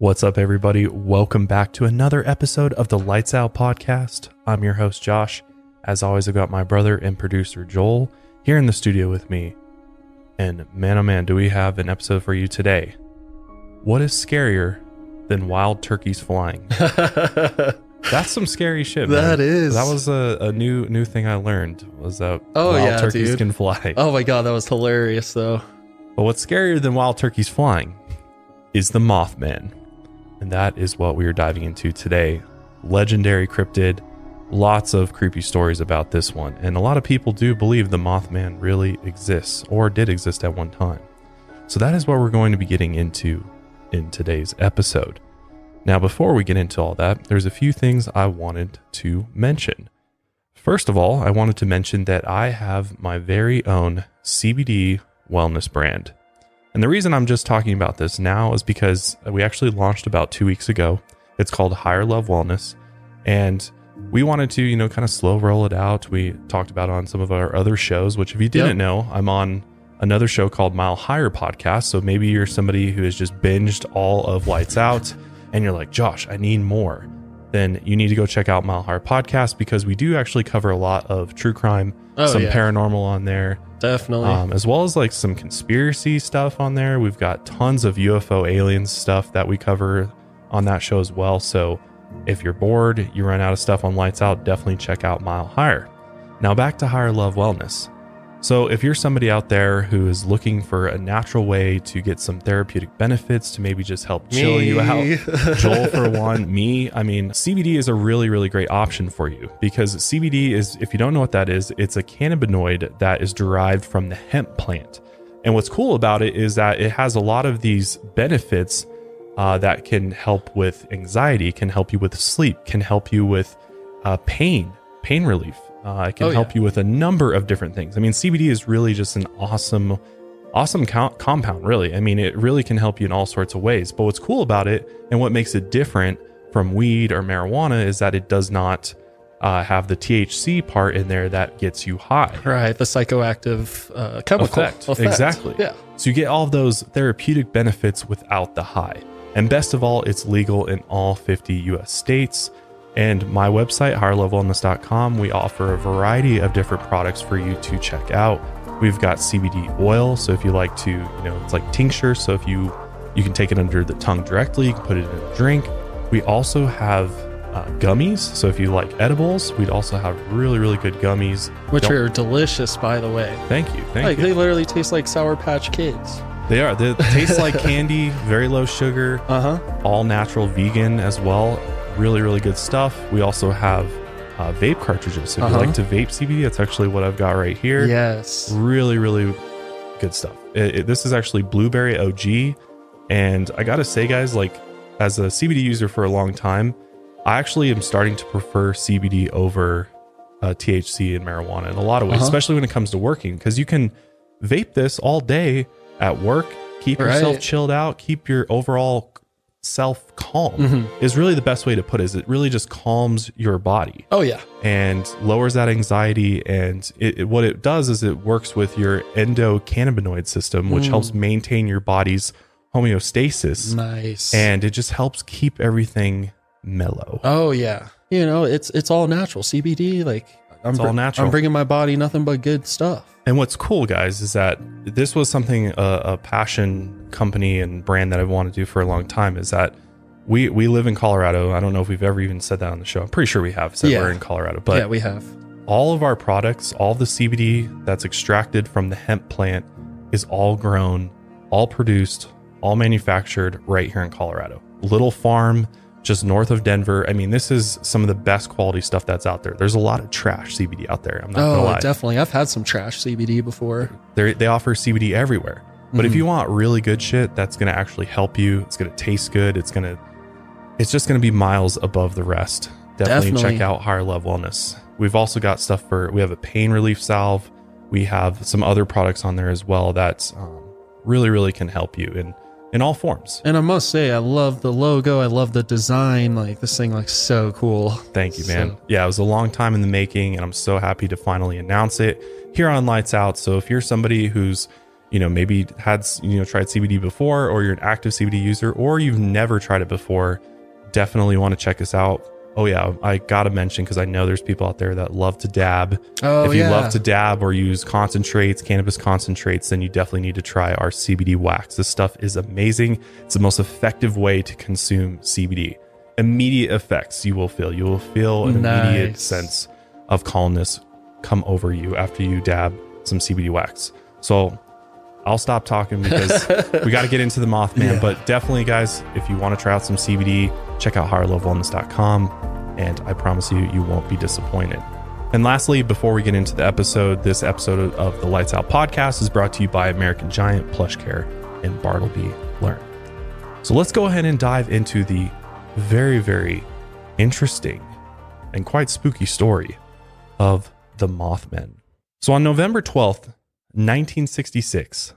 What's up, everybody? Welcome back to another episode of the Lights Out podcast. I'm your host, Josh. As always, I've got my brother and producer, Joel, here in the studio with me. And man, oh man, do we have an episode for you today. What is scarier than wild turkeys flying? That's some scary shit, man. That is. That was a new thing I learned, was that wild turkeys can fly. Oh my god, that was hilarious, though. But what's scarier than wild turkeys flying is the Mothman. And that is what we are diving into today. Legendary cryptid, lots of creepy stories about this one. And a lot of people do believe the Mothman really exists or did exist at one time. So that is what we're going to be getting into in today's episode. Now, before we get into all that, there's a few things I wanted to mention. First of all, I wanted to mention that I have my very own CBD wellness brand. And the reason I'm just talking about this now is because we actually launched about 2 weeks ago. It's called Higher Love Wellness. And we wanted to, kind of slow roll it out. We talked about it on some of our other shows, which if you didn't know, I'm on another show called Mile Higher Podcast. So maybe you're somebody who has just binged all of Lights Out and you're like, Josh, I need more. Then you need to go check out Mile Higher Podcast because we do actually cover a lot of true crime, paranormal on there. Definitely. As well as like some conspiracy stuff on there. We've got tons of UFO aliens stuff that we cover on that show as well. So if you're bored, you run out of stuff on Lights Out, definitely check out Mile Higher. Now back to Higher Love Wellness. So if you're somebody out there who is looking for a natural way to get some therapeutic benefits to maybe just help chill you out, Joel for one, CBD is a really, really great option for you because CBD is, if you don't know what that is, it's a cannabinoid that is derived from the hemp plant. And what's cool about it is that it has a lot of these benefits that can help with anxiety, can help you with sleep, can help you with pain relief. It can help you with a number of different things. I mean, CBD is really just an awesome compound, really. I mean, it really can help you in all sorts of ways. But what's cool about it and what makes it different from weed or marijuana is that it does not have the THC part in there that gets you high. Right, the psychoactive chemical effect. Exactly. Yeah. So you get all of those therapeutic benefits without the high. And best of all, it's legal in all 50 U.S. states. And my website, higherlovewellness.com, we offer a variety of different products for you to check out. We've got CBD oil. So if you like to, it's like tincture. So if you can take it under the tongue directly, you can put it in a drink. We also have gummies. So if you like edibles, we'd also have really, really good gummies. Which are delicious, by the way. Thank you. They literally taste like Sour Patch Kids. They are. They taste like candy, very low sugar, all natural, vegan as well. Really, really good stuff. We also have vape cartridges. So if you like to vape CBD, that's actually what I've got right here. Yes. Really, really good stuff. This is actually Blueberry OG. And I got to say, guys, like as a CBD user for a long time, I actually am starting to prefer CBD over THC and marijuana in a lot of ways, especially when it comes to working, because you can vape this all day at work, keep yourself chilled out, keep your overall self calm is really the best way to put it. Is it really just calms your body. Oh yeah. And lowers that anxiety. And what it does is it works with your endocannabinoid system, which helps maintain your body's homeostasis. Nice. And it just helps keep everything mellow. Oh yeah. It's all natural. CBD, it's all natural. I'm bringing my body nothing but good stuff. And what's cool, guys, is that this was something, a passion company and brand that I've wanted to do for a long time, is that we live in Colorado. I don't know if we've ever even said that on the show. I'm pretty sure we have said we're in Colorado. But yeah, we have. All of our products, all the CBD that's extracted from the hemp plant is all grown, all produced, all manufactured right here in Colorado. Little farm just north of Denver. I mean, this is some of the best quality stuff that's out there. There's a lot of trash CBD out there. I'm not gonna lie. Definitely. I've had some trash CBD before. They offer CBD everywhere. But if you want really good shit that's going to actually help you, it's going to taste good, it's just going to be miles above the rest. Definitely check out Higher Love Wellness. We've also got stuff we have a pain relief salve. We have some other products on there as well that really, really can help you in all forms. And I must say, I love the logo. I love the design. This thing looks so cool. Thank you, man. Yeah, it was a long time in the making, and I'm so happy to finally announce it here on Lights Out. So if you're somebody who's maybe had, tried CBD before, or you're an active CBD user, or you've never tried it before, definitely want to check us out. Oh yeah, I gotta mention, because I know there's people out there that love to dab. If you love to dab or use concentrates, cannabis concentrates, then you definitely need to try our CBD wax. This stuff is amazing. It's the most effective way to consume CBD. Immediate effects you will feel. You will feel an immediate sense of calmness come over you after you dab some CBD wax. So I'll stop talking because we got to get into the Mothman. But definitely, guys, if you want to try out some CBD, check out higherlevelwellness.com, and I promise you won't be disappointed. And lastly, before we get into the episode, this episode of the Lights Out podcast is brought to you by American Giant, PlushCare, and Bartleby Learn. So let's go ahead and dive into the very, very interesting and quite spooky story of the Mothman. So on November 12th, 1966,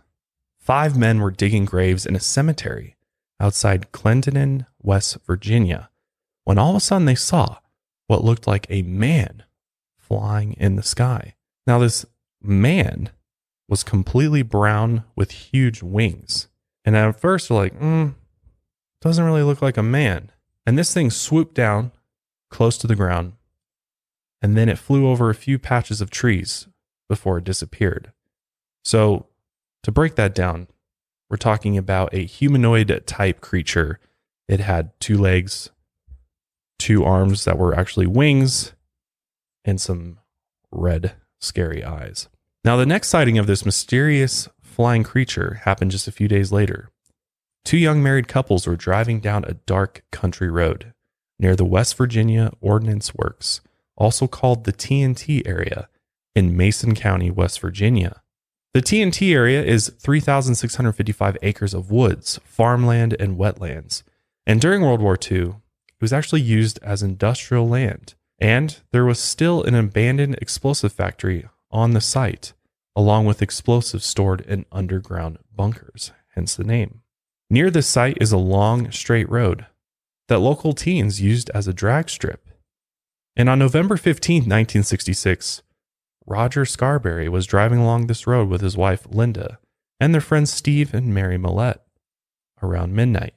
5 men were digging graves in a cemetery outside Clendenin, West Virginia, when all of a sudden they saw what looked like a man flying in the sky. Now, this man was completely brown with huge wings. And at first, they're like, doesn't really look like a man. And this thing swooped down close to the ground, and then it flew over a few patches of trees before it disappeared. So, to break that down, we're talking about a humanoid type creature. It had 2 legs, 2 arms that were actually wings, and some red, scary eyes. Now, the next sighting of this mysterious flying creature happened just a few days later. 2 young married couples were driving down a dark country road near the West Virginia Ordnance Works, also called the TNT area, in Mason County, West Virginia. The TNT area is 3,655 acres of woods, farmland, and wetlands. And during World War II, it was actually used as industrial land. And there was still an abandoned explosive factory on the site, along with explosives stored in underground bunkers, hence the name. Near this site is a long, straight road that local teens used as a drag strip. And on November 15, 1966, Roger Scarberry was driving along this road with his wife, Linda, and their friends Steve and Mary Millette around midnight.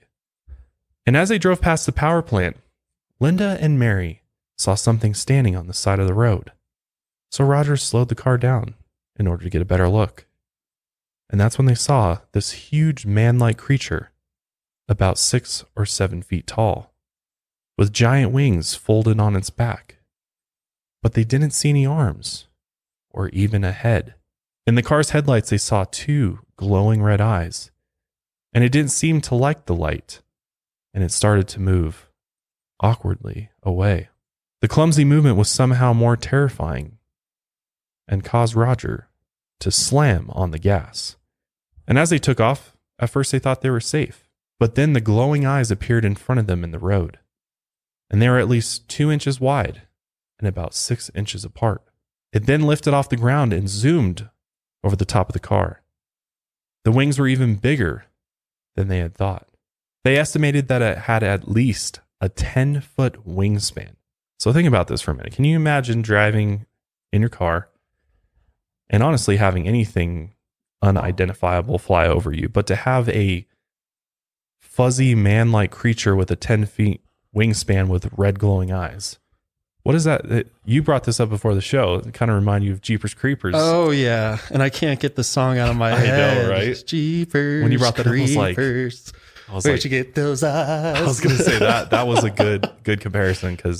And as they drove past the power plant, Linda and Mary saw something standing on the side of the road. So Roger slowed the car down in order to get a better look. And that's when they saw this huge man-like creature, about 6 or 7 feet tall, with giant wings folded on its back. But they didn't see any arms or even a head. In the car's headlights, they saw 2 glowing red eyes, and it didn't seem to like the light, and it started to move awkwardly away. The clumsy movement was somehow more terrifying and caused Roger to slam on the gas. And as they took off, at first they thought they were safe, but then the glowing eyes appeared in front of them in the road, and they were at least 2 inches wide and about 6 inches apart. It then lifted off the ground and zoomed over the top of the car. The wings were even bigger than they had thought. They estimated that it had at least a 10-foot wingspan. So think about this for a minute. Can you imagine driving in your car and honestly having anything unidentifiable fly over you, but to have a fuzzy man-like creature with a 10 feet wingspan with red glowing eyes? What is that? You brought this up before the show. It kind of reminded you of Jeepers Creepers. Oh, yeah. And I can't get the song out of my head. I know, right? Jeepers When you brought that up, I was Where'd you get those eyes? I was going to say that was a good comparison, because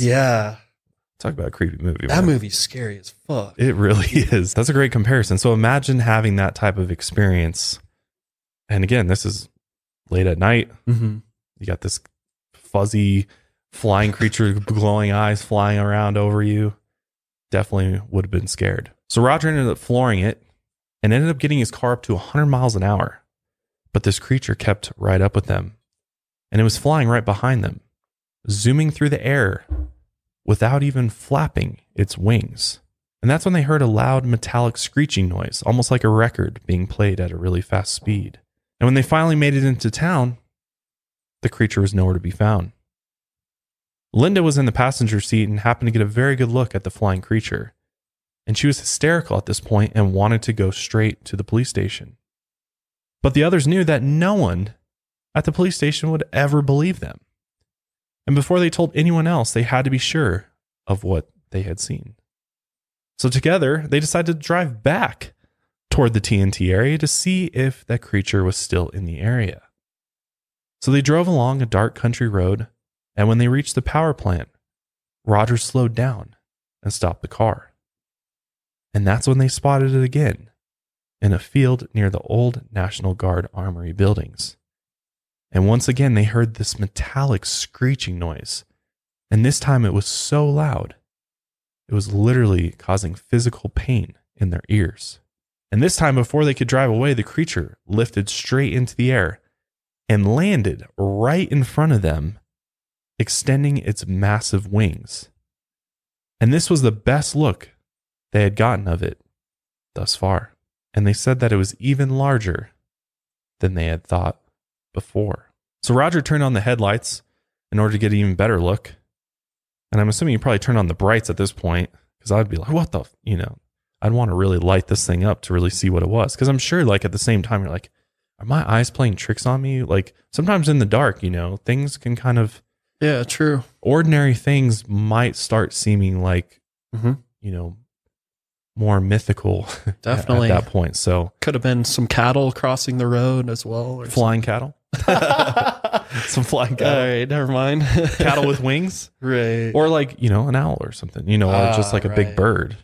talk about a creepy movie. That movie's scary as fuck. It really is. That's a great comparison. So imagine having that type of experience. And again, this is late at night. Mm-hmm. You got this fuzzy flying creature, glowing eyes flying around over you. Definitely would have been scared. So Roger ended up flooring it and ended up getting his car up to 100 miles an hour. But this creature kept right up with them, and it was flying right behind them, zooming through the air without even flapping its wings. And that's when they heard a loud metallic screeching noise, almost like a record being played at a really fast speed. And when they finally made it into town, the creature was nowhere to be found. Linda was in the passenger seat and happened to get a very good look at the flying creature. And she was hysterical at this point and wanted to go straight to the police station. But the others knew that no one at the police station would ever believe them. And before they told anyone else, they had to be sure of what they had seen. So together, they decided to drive back toward the TNT area to see if that creature was still in the area. So they drove along a dark country road, and when they reached the power plant, Roger slowed down and stopped the car. And that's when they spotted it again in a field near the old National Guard Armory buildings. And once again, they heard this metallic screeching noise. And this time it was so loud, it was literally causing physical pain in their ears. And this time, before they could drive away, the creature lifted straight into the air and landed right in front of them, extending its massive wings. And this was the best look they had gotten of it thus far. And they said that it was even larger than they had thought before. So Roger turned on the headlights in order to get an even better look. And I'm assuming he probably turned on the brights at this point, because I'd be like, what the, I'd want to really light this thing up to really see what it was. Because I'm sure, like, at the same time, you're like, are my eyes playing tricks on me? Like, sometimes in the dark, things can kind of... Yeah, true. Ordinary things might start seeming like, more mythical. Definitely. At that point. So could have been some cattle crossing the road as well. Or flying cattle. Some flying cattle. All right, never mind. Cattle with wings. Right. Or like, an owl or something, or just like a big bird.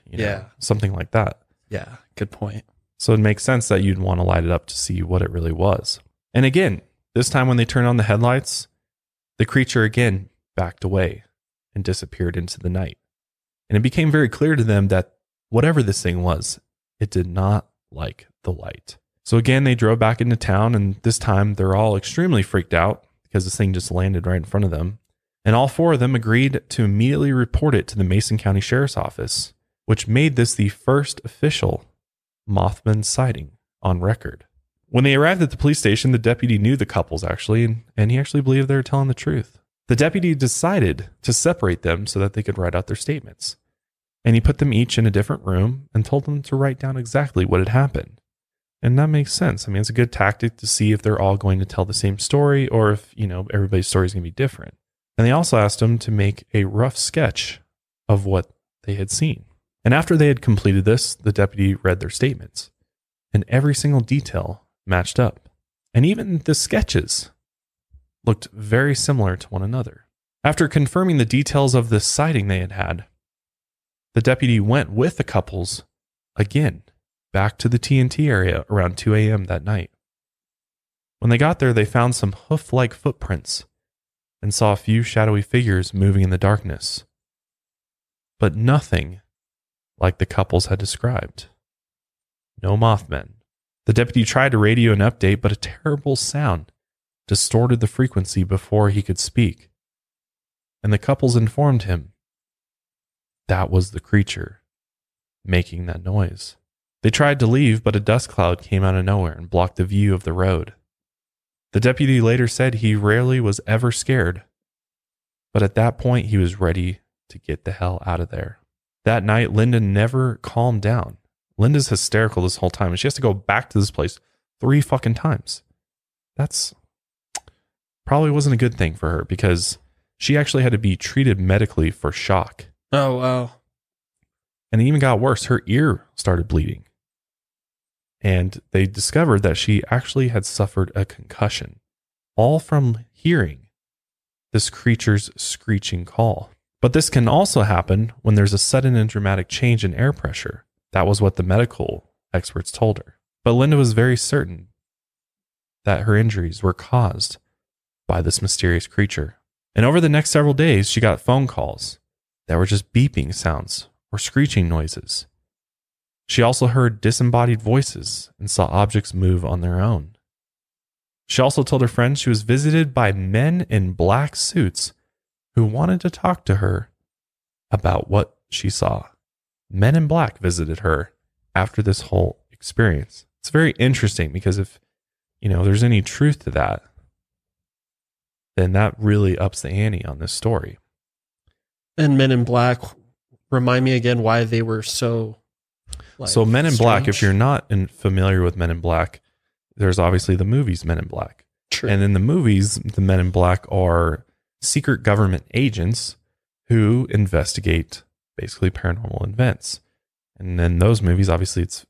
Something like that. Yeah, good point. So it makes sense that you'd want to light it up to see what it really was. And again, this time when they turned on the headlights, the creature again backed away and disappeared into the night. And it became very clear to them that whatever this thing was, it did not like the light. So again, they drove back into town, and this time they're all extremely freaked out because this thing just landed right in front of them. And all four of them agreed to immediately report it to the Mason County Sheriff's Office, which made this the first official Mothman sighting on record. When they arrived at the police station, the deputy knew the couples actually, and he actually believed they were telling the truth. The deputy decided to separate them so that they could write out their statements. And he put them each in a different room and told them to write down exactly what had happened. And that makes sense. I mean, it's a good tactic to see if they're all going to tell the same story or if, everybody's story is going to be different. And they also asked them to make a rough sketch of what they had seen. And after they had completed this, the deputy read their statements. And every single detail matched up. And even the sketches looked very similar to one another. After confirming the details of this sighting they had had, the deputy went with the couples again back to the TNT area around 2 a.m. that night. When they got there, they found some hoof-like footprints and saw a few shadowy figures moving in the darkness. But nothing like the couples had described. No Mothman. The deputy tried to radio an update, but a terrible sound distorted the frequency before he could speak. And the couples informed him that was the creature making that noise. They tried to leave, but a dust cloud came out of nowhere and blocked the view of the road. The deputy later said he rarely was ever scared, but at that point he was ready to get the hell out of there. That night, Linda never calmed down. Linda's hysterical this whole time, and she has to go back to this place 3 fucking times. That's probably wasn't a good thing for her because she actually had to be treated medically for shock. Oh, wow. And it even got worse. Her ear started bleeding. And they discovered that she actually had suffered a concussion, all from hearing this creature's screeching call. But this can also happen when there's a sudden and dramatic change in air pressure. That was what the medical experts told her. But Linda was very certain that her injuries were caused by this mysterious creature. And over the next several days, she got phone calls that were just beeping sounds or screeching noises. She also heard disembodied voices and saw objects move on their own. She also told her friends she was visited by men in black suits who wanted to talk to her about what she saw. Men in black visited her after this whole experience. It's very interesting because if, there's any truth to that, then that really ups the ante on this story. And Men in Black, remind me again why they were so So Men in Black, if you're not familiar with Men in Black, there's obviously the movies Men in Black. True. And in the movies, the Men in Black are secret government agents who investigate basically paranormal events. And in those movies, obviously it's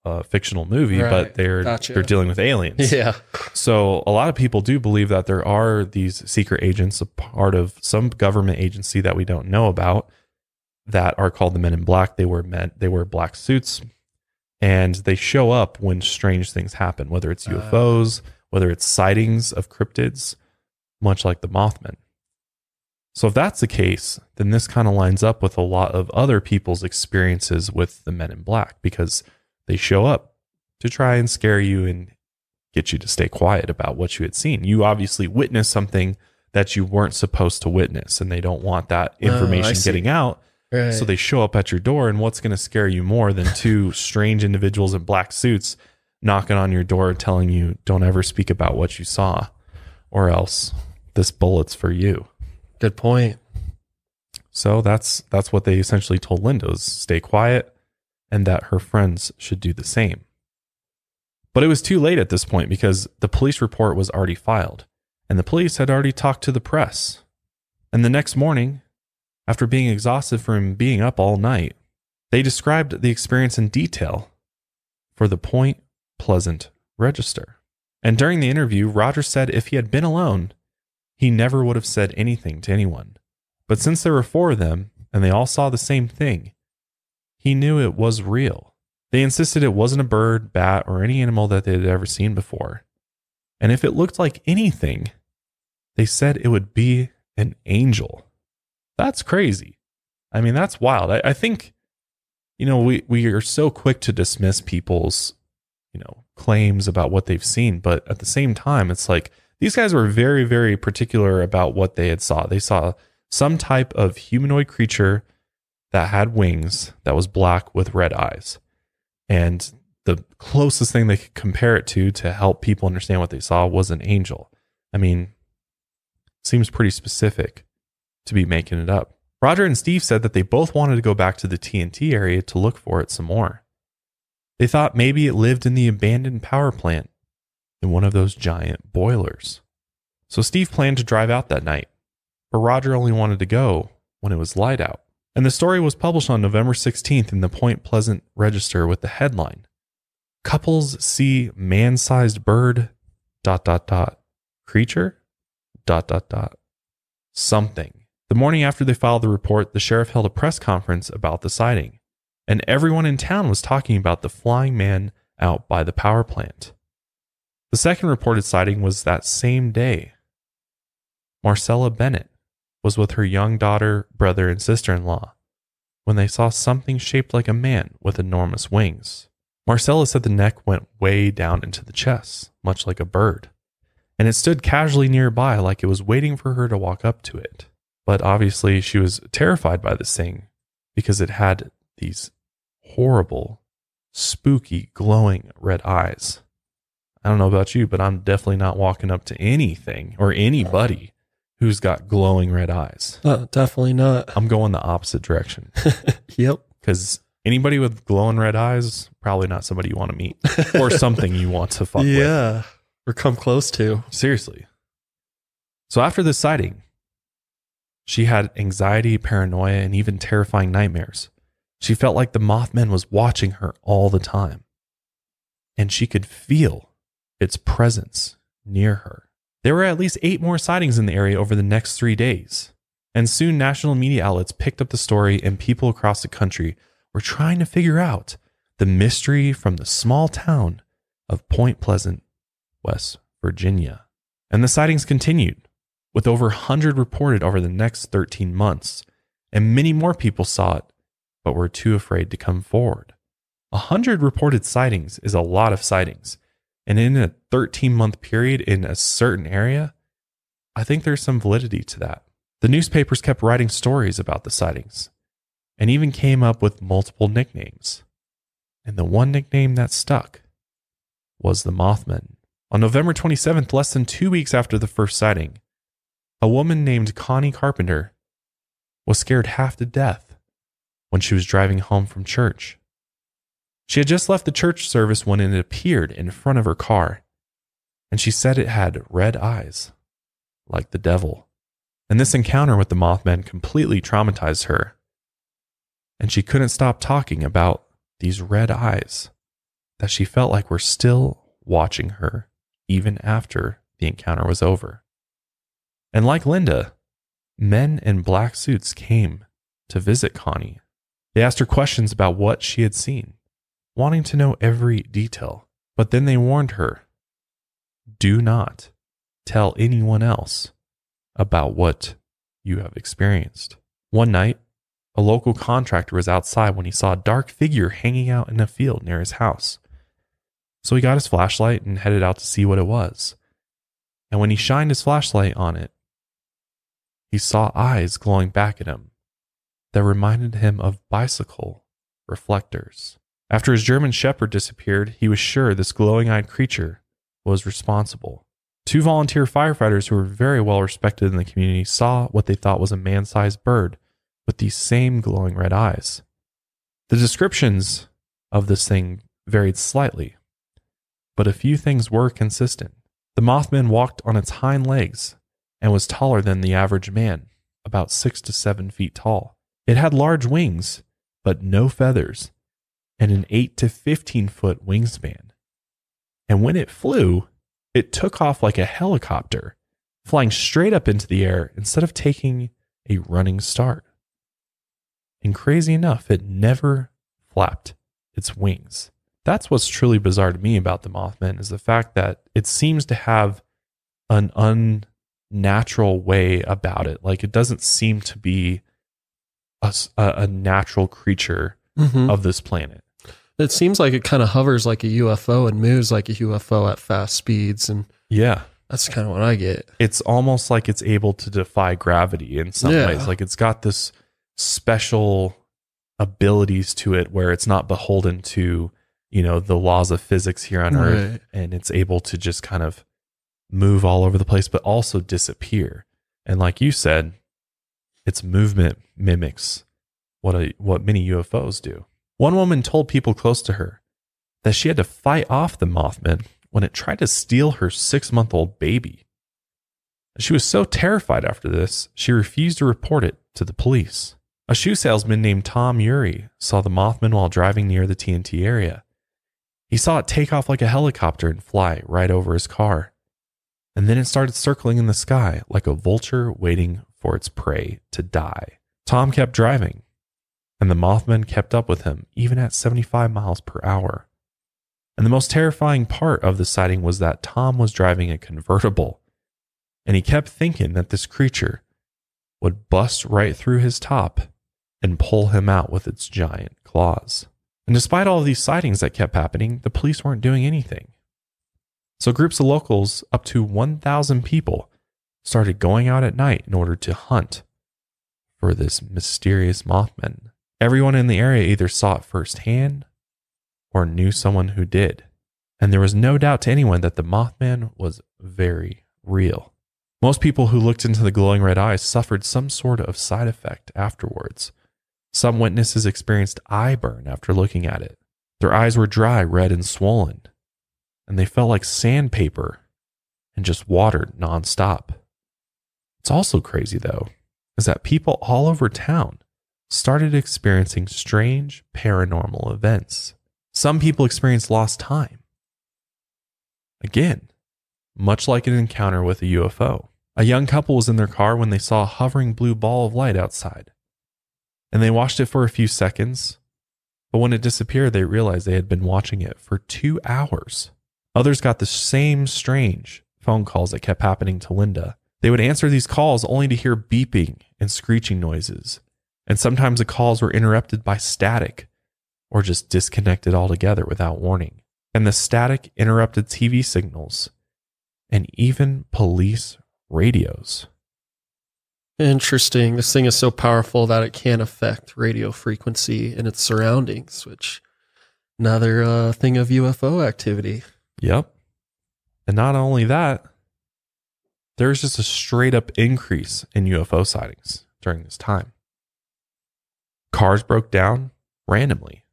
a fictional movie, Right. but they're dealing with aliens. Yeah. So a lot of people do believe that there are these secret agents, a part of some government agency that we don't know about, that are called the Men in Black. They wear black suits, and they show up when strange things happen, whether it's UFOs, whether it's sightings of cryptids, much like the Mothman. So if that's the case, then this kind of lines up with a lot of other people's experiences with the Men in Black, because they show up to try and scare you and get you to stay quiet about what you had seen. You obviously witnessed something that you weren't supposed to witness, and they don't want that information getting out. Right. So they show up at your door, and what's going to scare you more than two strange individuals in black suits knocking on your door telling you, don't ever speak about what you saw, or else this bullet's for you. Good point. So that's what they essentially told Linda, is stay quiet, and that her friends should do the same. But it was too late at this point, because the police report was already filed, and the police had already talked to the press. And the next morning, after being exhausted from being up all night, they described the experience in detail for the Point Pleasant Register. And during the interview, Roger said if he had been alone, he never would have said anything to anyone. But since there were 4 of them, and they all saw the same thing, he knew it was real. They insisted it wasn't a bird, bat, or any animal that they had ever seen before. And if it looked like anything, they said it would be an angel. That's crazy. I mean, that's wild. I think, we are so quick to dismiss people's, claims about what they've seen. But at the same time, it's like these guys were very, very particular about what they had saw. They saw some type of humanoid creature that had wings that was black with red eyes. And the closest thing they could compare it to help people understand what they saw was an angel. I mean, seems pretty specific to be making it up. Roger and Steve said that they both wanted to go back to the TNT area to look for it some more. They thought maybe it lived in the abandoned power plant in one of those giant boilers. So Steve planned to drive out that night, but Roger only wanted to go when it was light out. And the story was published on November 16th in the Point Pleasant Register with the headline, "Couples see man-sized bird ... creature ... something." The morning after they filed the report, the sheriff held a press conference about the sighting, and everyone in town was talking about the flying man out by the power plant. The second reported sighting was that same day. Marcella Bennett was with her young daughter, brother, and sister-in-law when they saw something shaped like a man with enormous wings. Marcella said the neck went way down into the chest, much like a bird, and it stood casually nearby like it was waiting for her to walk up to it. But obviously she was terrified by this thing because it had these horrible, spooky, glowing red eyes. I don't know about you, but I'm definitely not walking up to anything or anybody who's got glowing red eyes. Definitely not. I'm going the opposite direction. Yep. Because anybody with glowing red eyes, probably not somebody you want to meet or something you want to fuck with. Yeah. Or come close to. Seriously. So after this sighting, she had anxiety, paranoia, and even terrifying nightmares. She felt like the Mothman was watching her all the time, and she could feel its presence near her. There were at least 8 more sightings in the area over the next 3 days, and soon national media outlets picked up the story, and people across the country were trying to figure out the mystery from the small town of Point Pleasant, West Virginia. And the sightings continued, with over 100 reported over the next 13 months, and many more people saw it, but were too afraid to come forward. 100 reported sightings is a lot of sightings, and in a 13-month period in a certain area, I think there's some validity to that. The newspapers kept writing stories about the sightings, and even came up with multiple nicknames. And the one nickname that stuck was the Mothman. On November 27th, less than 2 weeks after the first sighting, a woman named Connie Carpenter was scared half to death when she was driving home from church. She had just left the church service when it appeared in front of her car, And she said it had red eyes, like the devil. And this encounter with the Mothman completely traumatized her. And she couldn't stop talking about these red eyes that she felt like were still watching her even after the encounter was over. And like Linda, men in black suits came to visit Connie. They asked her questions about what she had seen, wanting to know every detail. But then they warned her, do not tell anyone else about what you have experienced. One night, a local contractor was outside when he saw a dark figure hanging out in a field near his house. So he got his flashlight and headed out to see what it was. And when he shined his flashlight on it, he saw eyes glowing back at him that reminded him of bicycle reflectors. After his German Shepherd disappeared, he was sure this glowing-eyed creature was responsible. 2 volunteer firefighters who were very well respected in the community saw what they thought was a man-sized bird with these same glowing red eyes. The descriptions of this thing varied slightly, but a few things were consistent. The Mothman walked on its hind legs and was taller than the average man, about 6 to 7 feet tall. It had large wings, but no feathers, and an 8 to 15 foot wingspan. And when it flew, it took off like a helicopter, flying straight up into the air instead of taking a running start. And crazy enough, it never flapped its wings. That's what's truly bizarre to me about the Mothman, is the fact that it seems to have an unnatural way about it. Like, it doesn't seem to be a natural creature of this planet. It seems like it kind of hovers like a UFO and moves like a UFO at fast speeds. And yeah, that's kind of what I get. It's almost like it's able to defy gravity in some ways. Like, it's got this special abilities to it where it's not beholden to, you know, the laws of physics here on Earth, and it's able to just kind of move all over the place, but also disappear. And like you said, its movement mimics what many UFOs do. One woman told people close to her that she had to fight off the Mothman when it tried to steal her 6-month-old baby. She was so terrified after this, she refused to report it to the police. A shoe salesman named Tom Urey saw the Mothman while driving near the TNT area. He saw it take off like a helicopter and fly right over his car. And then it started circling in the sky like a vulture waiting for its prey to die. Tom kept driving, and the Mothman kept up with him, even at 75 miles per hour. And the most terrifying part of the sighting was that Tom was driving a convertible, and he kept thinking that this creature would bust right through his top and pull him out with its giant claws. And despite all of these sightings that kept happening, the police weren't doing anything. So groups of locals, up to 1,000 people, started going out at night in order to hunt for this mysterious Mothman. Everyone in the area either saw it firsthand or knew someone who did. And there was no doubt to anyone that the Mothman was very real. Most people who looked into the glowing red eyes suffered some sort of side effect afterwards. Some witnesses experienced eye burn after looking at it. Their eyes were dry, red, and swollen, and they felt like sandpaper and just watered nonstop. What's also crazy, though, is that people all over town started experiencing strange paranormal events. Some people experienced lost time. Again, much like an encounter with a UFO. A young couple was in their car when they saw a hovering blue ball of light outside. And they watched it for a few seconds, but when it disappeared, they realized they had been watching it for 2 hours. Others got the same strange phone calls that kept happening to Linda. They would answer these calls only to hear beeping and screeching noises. And sometimes the calls were interrupted by static or just disconnected altogether without warning. And the static interrupted TV signals and even police radios. Interesting. This thing is so powerful that it can affect radio frequency and its surroundings, which another thing of UFO activity. Yep. And not only that, there's just a straight up increase in UFO sightings during this time. Cars broke down randomly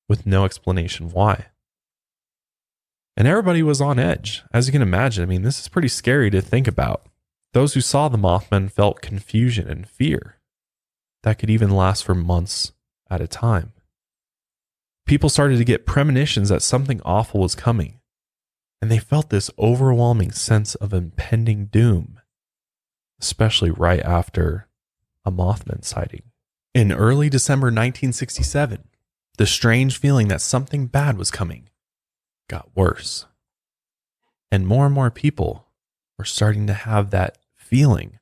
with no explanation why. And everybody was on edge. As you can imagine, I mean, this is pretty scary to think about. Those who saw the Mothman felt confusion and fear that could even last for months at a time. People started to get premonitions that something awful was coming, and they felt this overwhelming sense of impending doom, especially right after a Mothman sighting. In early December 1967, the strange feeling that something bad was coming got worse. And more people were starting to have that feeling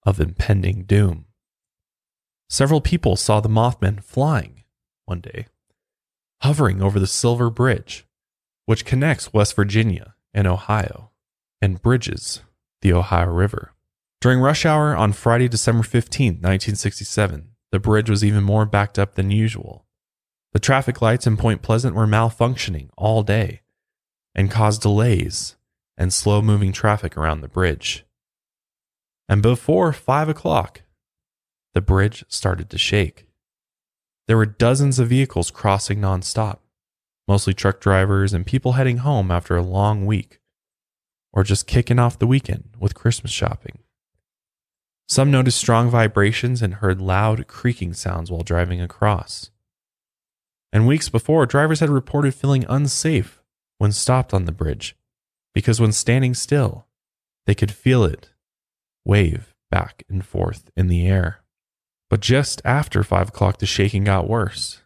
of impending doom. Several people saw the Mothman flying one day, hovering over the Silver Bridge, which connects West Virginia and Ohio and bridges the Ohio River. During rush hour on Friday, December 15, 1967, the bridge was even more backed up than usual. The traffic lights in Point Pleasant were malfunctioning all day and caused delays and slow-moving traffic around the bridge. And before 5 o'clock, the bridge started to shake. There were dozens of vehicles crossing nonstop, mostly truck drivers and people heading home after a long week, or just kicking off the weekend with Christmas shopping. Some noticed strong vibrations and heard loud creaking sounds while driving across. And weeks before, drivers had reported feeling unsafe when stopped on the bridge, because when standing still, they could feel it wave back and forth in the air. But just after 5 o'clock, the shaking got worse,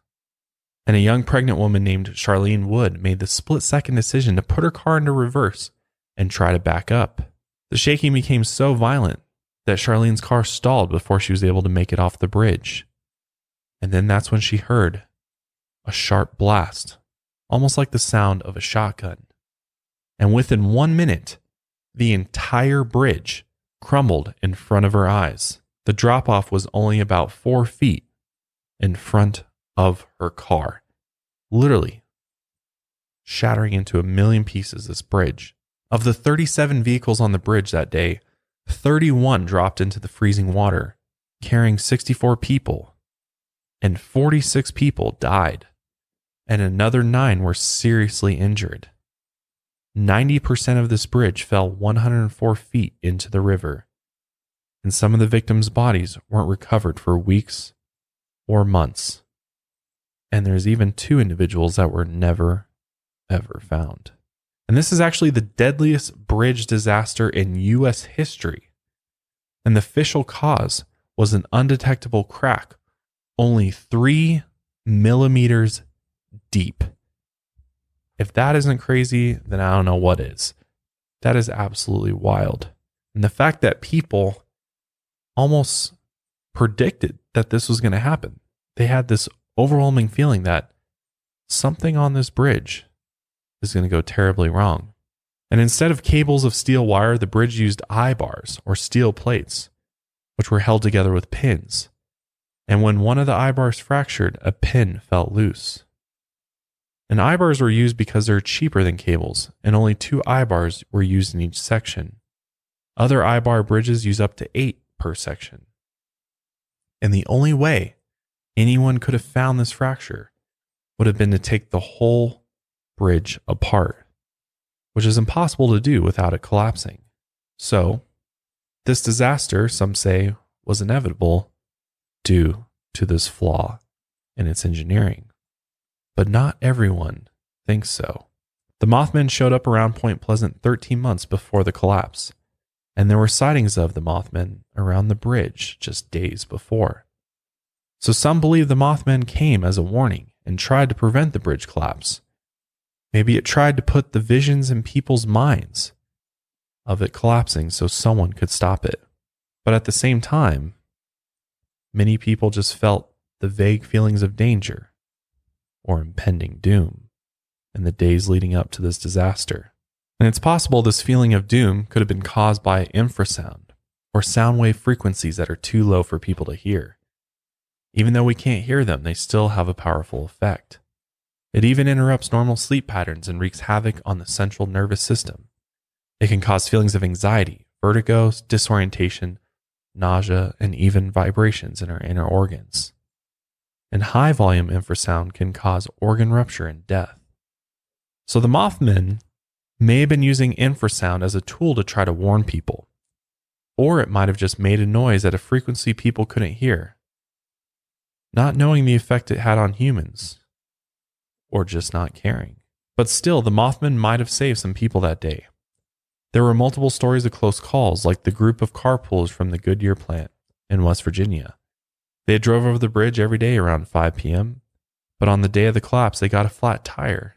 and a young pregnant woman named Charlene Wood made the split-second decision to put her car into reverse and try to back up. The shaking became so violent that Charlene's car stalled before she was able to make it off the bridge. And then that's when she heard a sharp blast, almost like the sound of a shotgun. And within 1 minute, the entire bridge crumbled in front of her eyes. The drop-off was only about 4 feet in front of her car, literally shattering into a million pieces this bridge. Of the 37 vehicles on the bridge that day, 31 dropped into the freezing water, carrying 64 people, and 46 people died, and another 9 were seriously injured. 90% of this bridge fell 104 feet into the river, and some of the victims' bodies weren't recovered for weeks or months. And there's even 2 individuals that were never, ever found. And this is actually the deadliest bridge disaster in U.S. history. And the official cause was an undetectable crack, only 3 millimeters deep. If that isn't crazy, then I don't know what is. That is absolutely wild. And the fact that people almost predicted that this was going to happen. They had this overwhelming feeling that something on this bridge is going to go terribly wrong. And instead of cables of steel wire, the bridge used eye bars or steel plates, which were held together with pins. And when one of the eye bars fractured, a pin fell loose. And eye bars were used because they're cheaper than cables, and only 2 eye bars were used in each section. Other eye bar bridges use up to 8 per section. And the only way anyone could have found this fracture would have been to take the whole bridge apart, which is impossible to do without it collapsing. So, this disaster, some say, was inevitable due to this flaw in its engineering. But not everyone thinks so. The Mothman showed up around Point Pleasant 13 months before the collapse, and there were sightings of the Mothman around the bridge just days before. So some believe the Mothman came as a warning and tried to prevent the bridge collapse. Maybe it tried to put the visions in people's minds of it collapsing so someone could stop it. But at the same time, many people just felt the vague feelings of danger or impending doom in the days leading up to this disaster. And it's possible this feeling of doom could have been caused by infrasound or sound wave frequencies that are too low for people to hear. Even though we can't hear them, they still have a powerful effect. It even interrupts normal sleep patterns and wreaks havoc on the central nervous system. It can cause feelings of anxiety, vertigo, disorientation, nausea, and even vibrations in our inner organs. And high volume infrasound can cause organ rupture and death. So the Mothman may have been using infrasound as a tool to try to warn people, or it might have just made a noise at a frequency people couldn't hear, not knowing the effect it had on humans, or just not caring. But still, the Mothman might have saved some people that day. There were multiple stories of close calls, like the group of carpoolers from the Goodyear plant in West Virginia. They drove over the bridge every day around 5 p.m., but on the day of the collapse, they got a flat tire,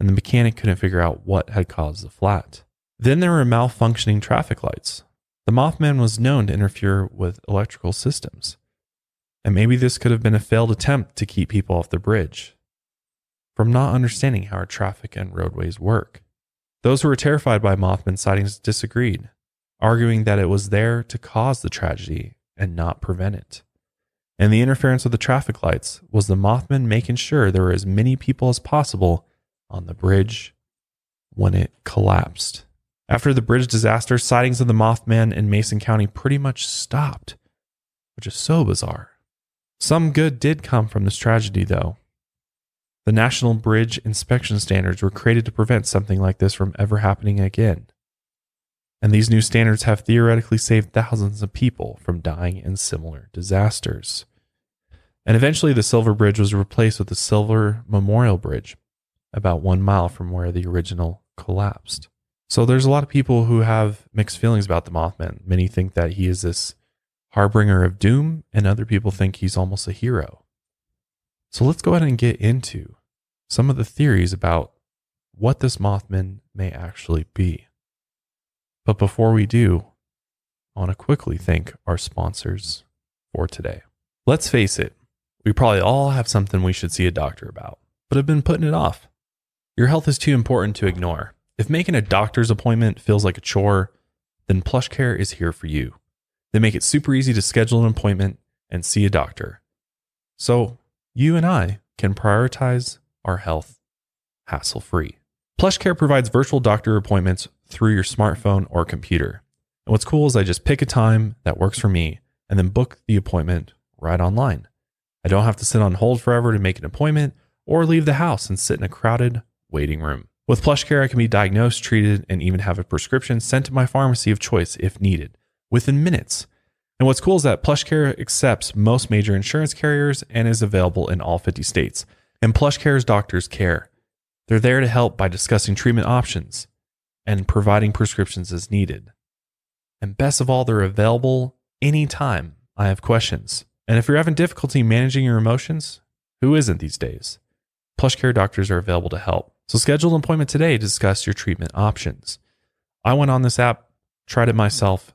and the mechanic couldn't figure out what had caused the flat. Then there were malfunctioning traffic lights. The Mothman was known to interfere with electrical systems, and maybe this could have been a failed attempt to keep people off the bridge from not understanding how our traffic and roadways work. Those who were terrified by Mothman sightings disagreed, arguing that it was there to cause the tragedy and not prevent it. And the interference of the traffic lights was the Mothman making sure there were as many people as possible on the bridge when it collapsed. After the bridge disaster, sightings of the Mothman in Mason County pretty much stopped, which is so bizarre. Some good did come from this tragedy, though. The National Bridge Inspection Standards were created to prevent something like this from ever happening again. And these new standards have theoretically saved thousands of people from dying in similar disasters. And eventually the Silver Bridge was replaced with the Silver Memorial Bridge, about 1 mile from where the original collapsed. So there's a lot of people who have mixed feelings about the Mothman. Many think that he is this harbinger of doom, and other people think he's almost a hero. So let's go ahead and get into some of the theories about what this Mothman may actually be. But before we do, I want to quickly thank our sponsors for today. Let's face it, we probably all have something we should see a doctor about, but have been putting it off. Your health is too important to ignore. If making a doctor's appointment feels like a chore, then PlushCare is here for you. They make it super easy to schedule an appointment and see a doctor, so you and I can prioritize our health hassle-free. PlushCare provides virtual doctor appointments through your smartphone or computer. And what's cool is I just pick a time that works for me and then book the appointment right online. I don't have to sit on hold forever to make an appointment or leave the house and sit in a crowded waiting room. With PlushCare, I can be diagnosed, treated, and even have a prescription sent to my pharmacy of choice if needed, within minutes. And what's cool is that PlushCare accepts most major insurance carriers and is available in all 50 states. And PlushCare's doctors care. They're there to help by discussing treatment options and providing prescriptions as needed. And best of all, they're available anytime I have questions. And if you're having difficulty managing your emotions, who isn't these days? PlushCare doctors are available to help. So schedule an appointment today to discuss your treatment options. I went on this app, tried it myself,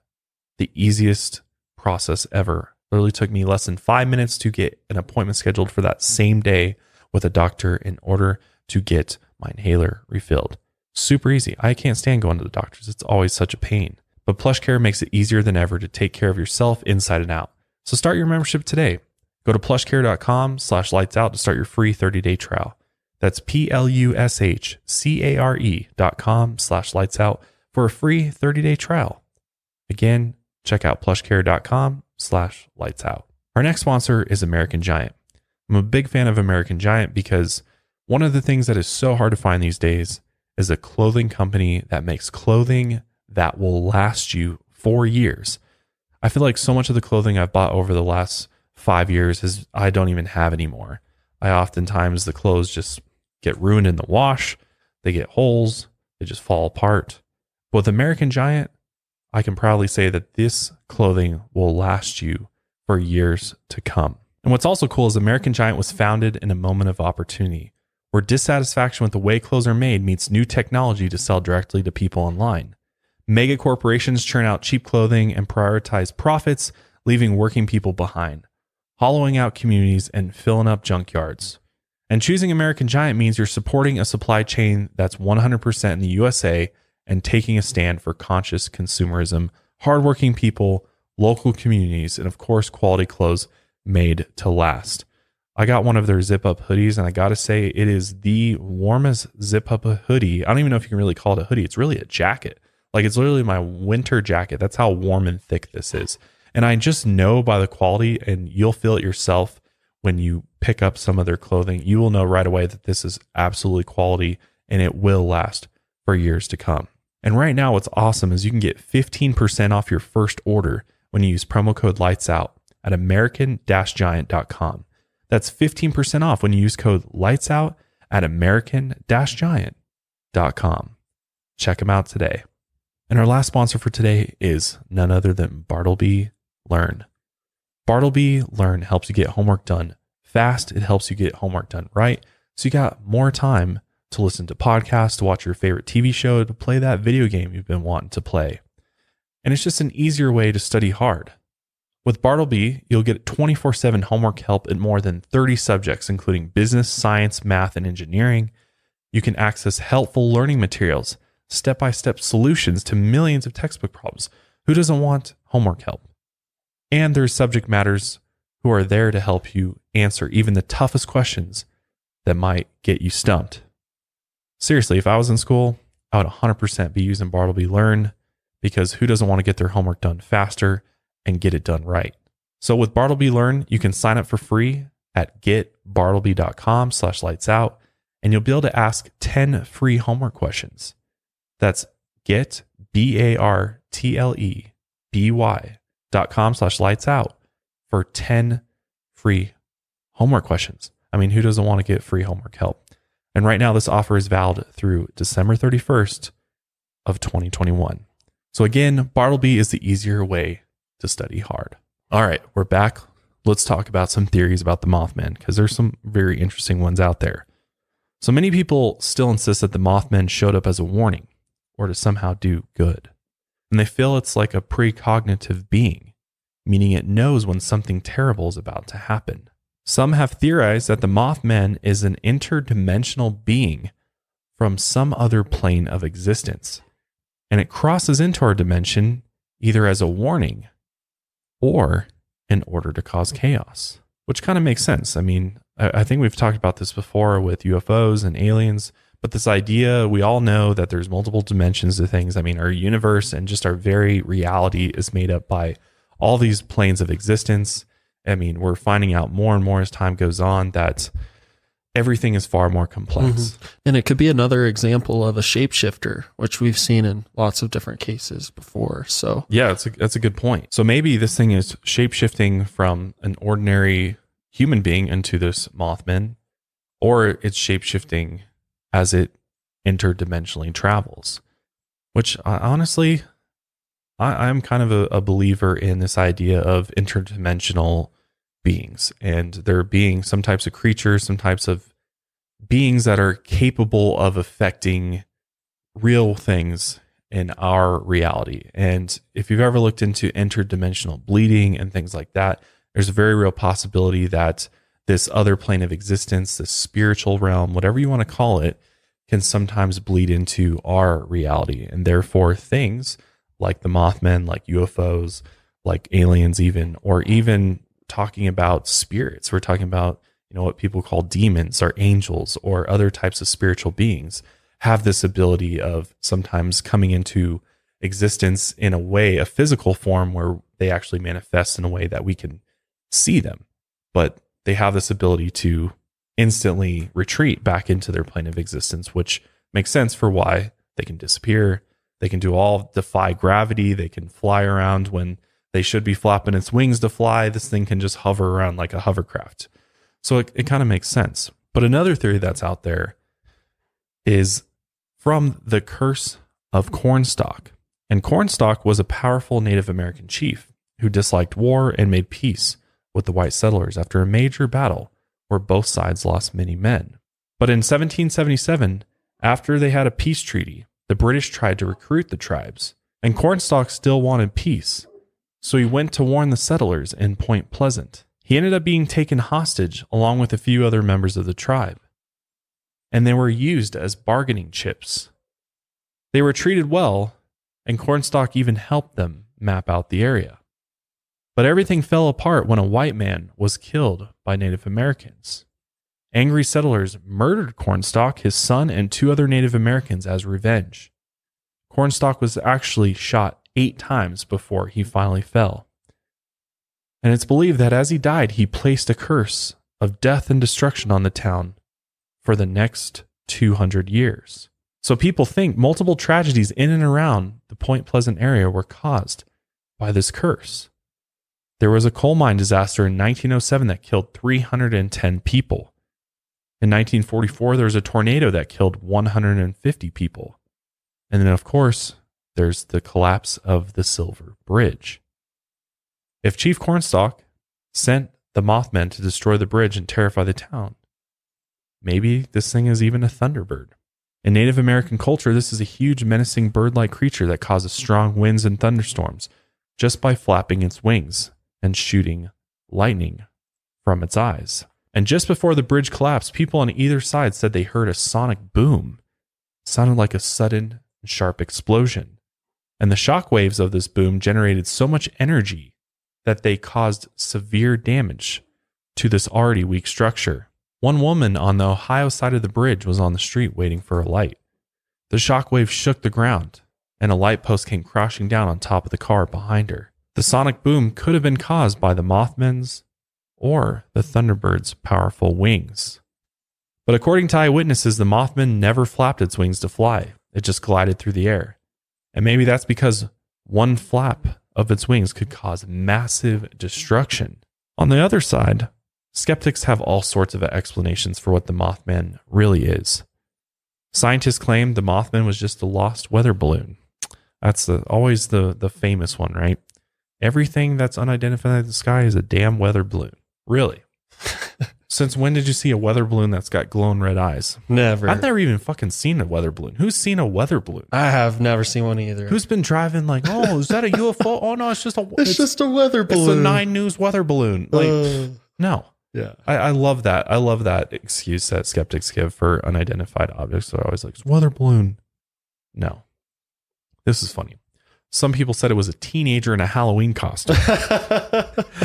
the easiest process ever. Literally took me less than 5 minutes to get an appointment scheduled for that same day with a doctor in order to get my inhaler refilled. Super easy. I can't stand going to the doctors. It's always such a pain. But PlushCare makes it easier than ever to take care of yourself inside and out. So start your membership today. Go to plushcare.com/lightsout to start your free 30-day trial. That's plushcare.com/lightsout for a free 30-day trial. Again, check out plushcare.com/lightsout. Our next sponsor is American Giant. I'm a big fan of American Giant because one of the things that is so hard to find these days is a clothing company that makes clothing that will last you for years. I feel like so much of the clothing I've bought over the last 5 years I don't even have anymore. Oftentimes the clothes just get ruined in the wash. They get holes. They just fall apart. But with American Giant, I can proudly say that this clothing will last you for years to come. And what's also cool is American Giant was founded in a moment of opportunity, where dissatisfaction with the way clothes are made meets new technology to sell directly to people online. Mega corporations churn out cheap clothing and prioritize profits, leaving working people behind, hollowing out communities and filling up junkyards. And choosing American Giant means you're supporting a supply chain that's 100% in the USA and taking a stand for conscious consumerism, hardworking people, local communities, and of course, quality clothes made to last. I got one of their zip-up hoodies, and I got to say, it is the warmest zip-up hoodie. I don't even know if you can really call it a hoodie. It's really a jacket. Like, it's literally my winter jacket. That's how warm and thick this is. And I just know by the quality, and you'll feel it yourself when you pick up some of their clothing. You will know right away that this is absolutely quality and it will last for years to come. And right now, what's awesome is you can get 15% off your first order when you use promo code LIGHTSOUT at American-Giant.com. That's 15% off when you use code LIGHTSOUT at American-Giant.com. Check them out today. And our last sponsor for today is none other than Bartleby Learn. Bartleby Learn helps you get homework done fast. It helps you get homework done right. So you got more time to listen to podcasts, to watch your favorite TV show, to play that video game you've been wanting to play. And it's just an easier way to study hard. With Bartleby, you'll get 24/7 homework help in more than 30 subjects, including business, science, math, and engineering. You can access helpful learning materials, step-by-step solutions to millions of textbook problems. Who doesn't want homework help? And there's subject matters who are there to help you answer even the toughest questions that might get you stumped. Seriously, if I was in school, I would 100% be using Bartleby Learn, because who doesn't want to get their homework done faster and get it done right? So with Bartleby Learn, you can sign up for free at getbartleby.com/lightsout, and you'll be able to ask 10 free homework questions. That's getbartleby.com/lightsout for 10 free homework questions. I mean, who doesn't want to get free homework help? And right now, this offer is valid through December 31st of 2021. So again, Bartleby is the easier way to study hard. All right, we're back. Let's talk about some theories about the Mothman, because there's some very interesting ones out there. So many people still insist that the Mothman showed up as a warning or to somehow do good. And they feel it's like a precognitive being, meaning it knows when something terrible is about to happen. Some have theorized that the Mothman is an interdimensional being from some other plane of existence, and it crosses into our dimension either as a warning or in order to cause chaos, which kind of makes sense. I mean, I think we've talked about this before with UFOs and aliens, but this idea, we all know that there's multiple dimensions to things. I mean, our universe and just our very reality is made up by all these planes of existence. I mean, we're finding out more and more as time goes on that everything is far more complex. Mm-hmm. And it could be another example of a shapeshifter, which we've seen in lots of different cases before. So yeah, that's a good point. So maybe this thing is shapeshifting from an ordinary human being into this Mothman, or it's shapeshifting as it interdimensionally travels, which honestly, I'm kind of a believer in this idea of interdimensional beings, and there being some types of creatures, some types of beings that are capable of affecting real things in our reality. And if you've ever looked into interdimensional bleeding and things like that, there's a very real possibility that this other plane of existence, this spiritual realm, whatever you want to call it, can sometimes bleed into our reality. And therefore things like the Mothman, like UFOs, like aliens even, or even talking about spirits. We're talking about, what people call demons or angels or other types of spiritual beings have this ability of sometimes coming into existence in a way, a physical form where they actually manifest in a way that we can see them. But they have this ability to instantly retreat back into their plane of existence, which makes sense for why they can disappear. They can defy gravity. They can fly around when they should be flapping its wings to fly. This thing can just hover around like a hovercraft. So it kind of makes sense. But another theory that's out there is from the curse of Cornstalk. And Cornstalk was a powerful Native American chief who disliked war and made peace with the white settlers after a major battle where both sides lost many men. But in 1777, after they had a peace treaty, the British tried to recruit the tribes, and Cornstalk still wanted peace. So he went to warn the settlers in Point Pleasant. He ended up being taken hostage along with a few other members of the tribe, and they were used as bargaining chips. They were treated well, and Cornstalk even helped them map out the area. But everything fell apart when a white man was killed by Native Americans. Angry settlers murdered Cornstalk, his son, and 2 other Native Americans as revenge. Cornstalk was actually shot 8 times before he finally fell. And it's believed that as he died, he placed a curse of death and destruction on the town for the next 200 years. So people think multiple tragedies in and around the Point Pleasant area were caused by this curse. There was a coal mine disaster in 1907 that killed 310 people. In 1944, there was a tornado that killed 150 people. And then, of course, there's the collapse of the Silver Bridge. If Chief Cornstalk sent the Mothman to destroy the bridge and terrify the town, maybe this thing is even a thunderbird. In Native American culture, this is a huge menacing bird-like creature that causes strong winds and thunderstorms just by flapping its wings and shooting lightning from its eyes. And just before the bridge collapsed, people on either side said they heard a sonic boom. It sounded like a sudden, sharp explosion. And the shock waves of this boom generated so much energy that they caused severe damage to this already weak structure. One woman on the Ohio side of the bridge was on the street waiting for a light. The shockwave shook the ground, and a light post came crashing down on top of the car behind her. The sonic boom could have been caused by the Mothman's or the Thunderbird's powerful wings. But according to eyewitnesses, the Mothman never flapped its wings to fly. It just glided through the air. And maybe that's because one flap of its wings could cause massive destruction. On the other side, skeptics have all sorts of explanations for what the Mothman really is. Scientists claim the Mothman was just a lost weather balloon. That's always the famous one, right? Everything that's unidentified in the sky is a damn weather balloon. Really? Since when did you see a weather balloon that's got glowing red eyes? Never. I've never even fucking seen a weather balloon. Who's seen a weather balloon? I have never seen one either. Who's been driving like, oh, is that a UFO? Oh no, it's just a weather balloon. It's a 9 News weather balloon. Like, no. Yeah. I love that. I love that excuse that skeptics give for unidentified objects. They're always like, it's a weather balloon. No. This is funny. Some people said it was a teenager in a Halloween costume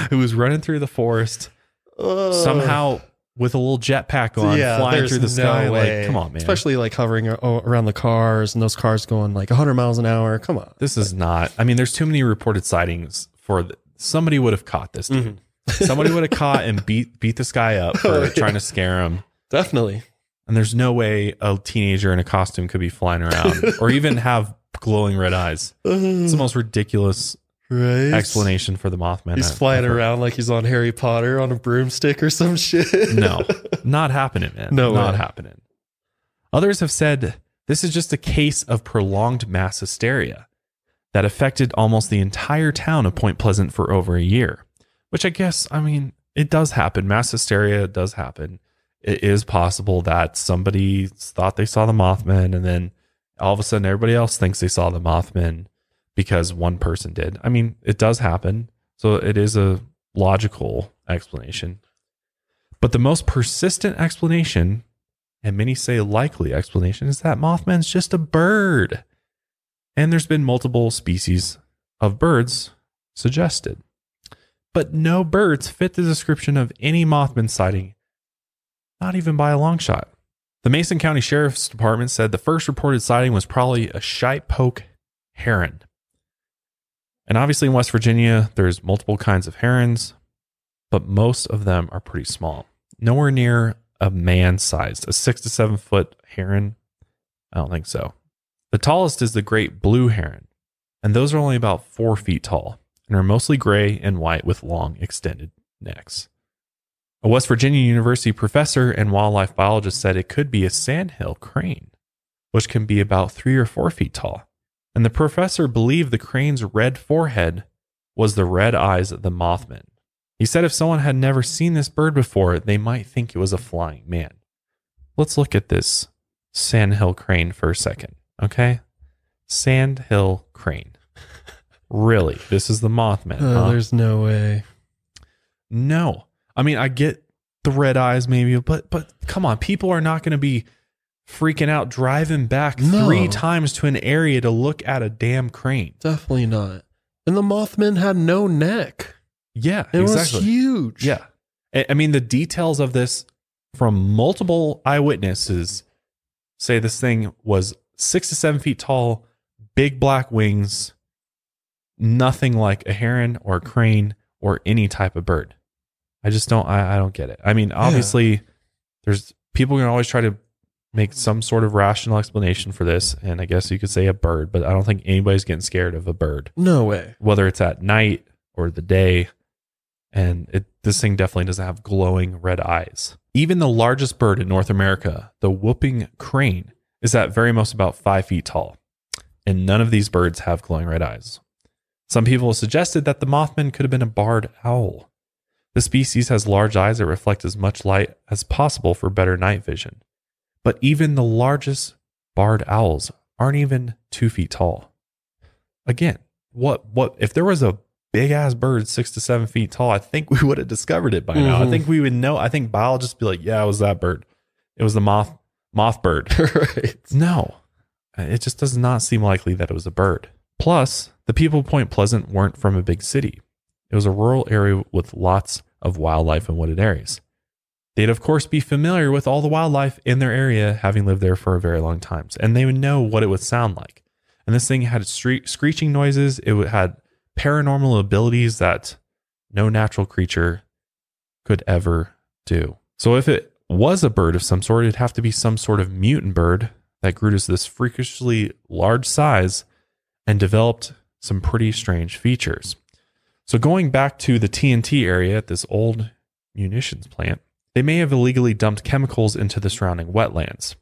who was running through the forest somehow with a little jetpack on, flying through the sky. Like, come on, man. Especially like hovering around the cars and those cars going like 100 miles an hour. Come on. This is not. I mean, there's too many reported sightings for somebody would have caught this dude. Mm-hmm. Somebody would have caught and beat this guy up for trying to scare him. Definitely. And there's no way a teenager in a costume could be flying around or even have glowing red eyes. It's the most ridiculous explanation for the Mothman. He's flying around like he's on Harry Potter on a broomstick or some shit. No, not happening, man. No, not happening. Others have said this is just a case of prolonged mass hysteria that affected almost the entire town of Point Pleasant for over a year. Which I guess, I mean, it does happen. Mass hysteria does happen. It is possible that somebody thought they saw the Mothman and then all of a sudden everybody else thinks they saw the Mothman because one person did. I mean, it does happen. So it is a logical explanation. But the most persistent explanation, and many say likely explanation, is that Mothman's just a bird. And there's been multiple species of birds suggested. But no birds fit the description of any Mothman sighting, not even by a long shot. The Mason County Sheriff's Department said the first reported sighting was probably a shite-poke heron. And obviously in West Virginia, there's multiple kinds of herons, but most of them are pretty small. Nowhere near a man-sized, a 6 to 7 foot heron. I don't think so. The tallest is the great blue heron, and those are only about 4 feet tall and are mostly gray and white with long extended necks. A West Virginia University professor and wildlife biologist said it could be a sandhill crane, which can be about 3 or 4 feet tall. And the professor believed the crane's red forehead was the red eyes of the Mothman. He said if someone had never seen this bird before, they might think it was a flying man. Let's look at this sandhill crane for a second, okay? Sandhill crane. Really? This is the Mothman, huh? There's no way. No. I mean, I get the red eyes maybe, but come on. People are not going to be freaking out driving back 3 times to an area to look at a damn crane. Definitely not. And the Mothman had no neck. Yeah, it exactly. was huge. Yeah. I mean, the details of this from multiple eyewitnesses say this thing was 6 to 7 feet tall, big black wings, nothing like a heron or a crane or any type of bird. I just don't, I don't get it. I mean, obviously there's people can always try to make some sort of rational explanation for this, and I guess you could say a bird, but I don't think anybody's getting scared of a bird. No way. Whether it's at night or the day, and this thing definitely doesn't have glowing red eyes. Even the largest bird in North America, the whooping crane, is at very most about 5 feet tall, and none of these birds have glowing red eyes. Some people have suggested that the Mothman could have been a barred owl. The species has large eyes that reflect as much light as possible for better night vision. But even the largest barred owls aren't even 2 feet tall. Again, what if there was a big ass bird 6 to 7 feet tall, I think we would have discovered it by now. I think we would know. I think biologists would be like, yeah, it was that bird. It was the moth bird. Right. No, it just does not seem likely that it was a bird. Plus, the people of Point Pleasant weren't from a big city. It was a rural area with lots of wildlife and wooded areas. They'd, of course, be familiar with all the wildlife in their area, having lived there for a very long time. And they would know what it would sound like. And this thing had screeching noises. It had paranormal abilities that no natural creature could ever do. So if it was a bird of some sort, it'd have to be some sort of mutant bird that grew to this freakishly large size and developed some pretty strange features. So going back to the TNT area at this old munitions plant, they may have illegally dumped chemicals into the surrounding wetlands.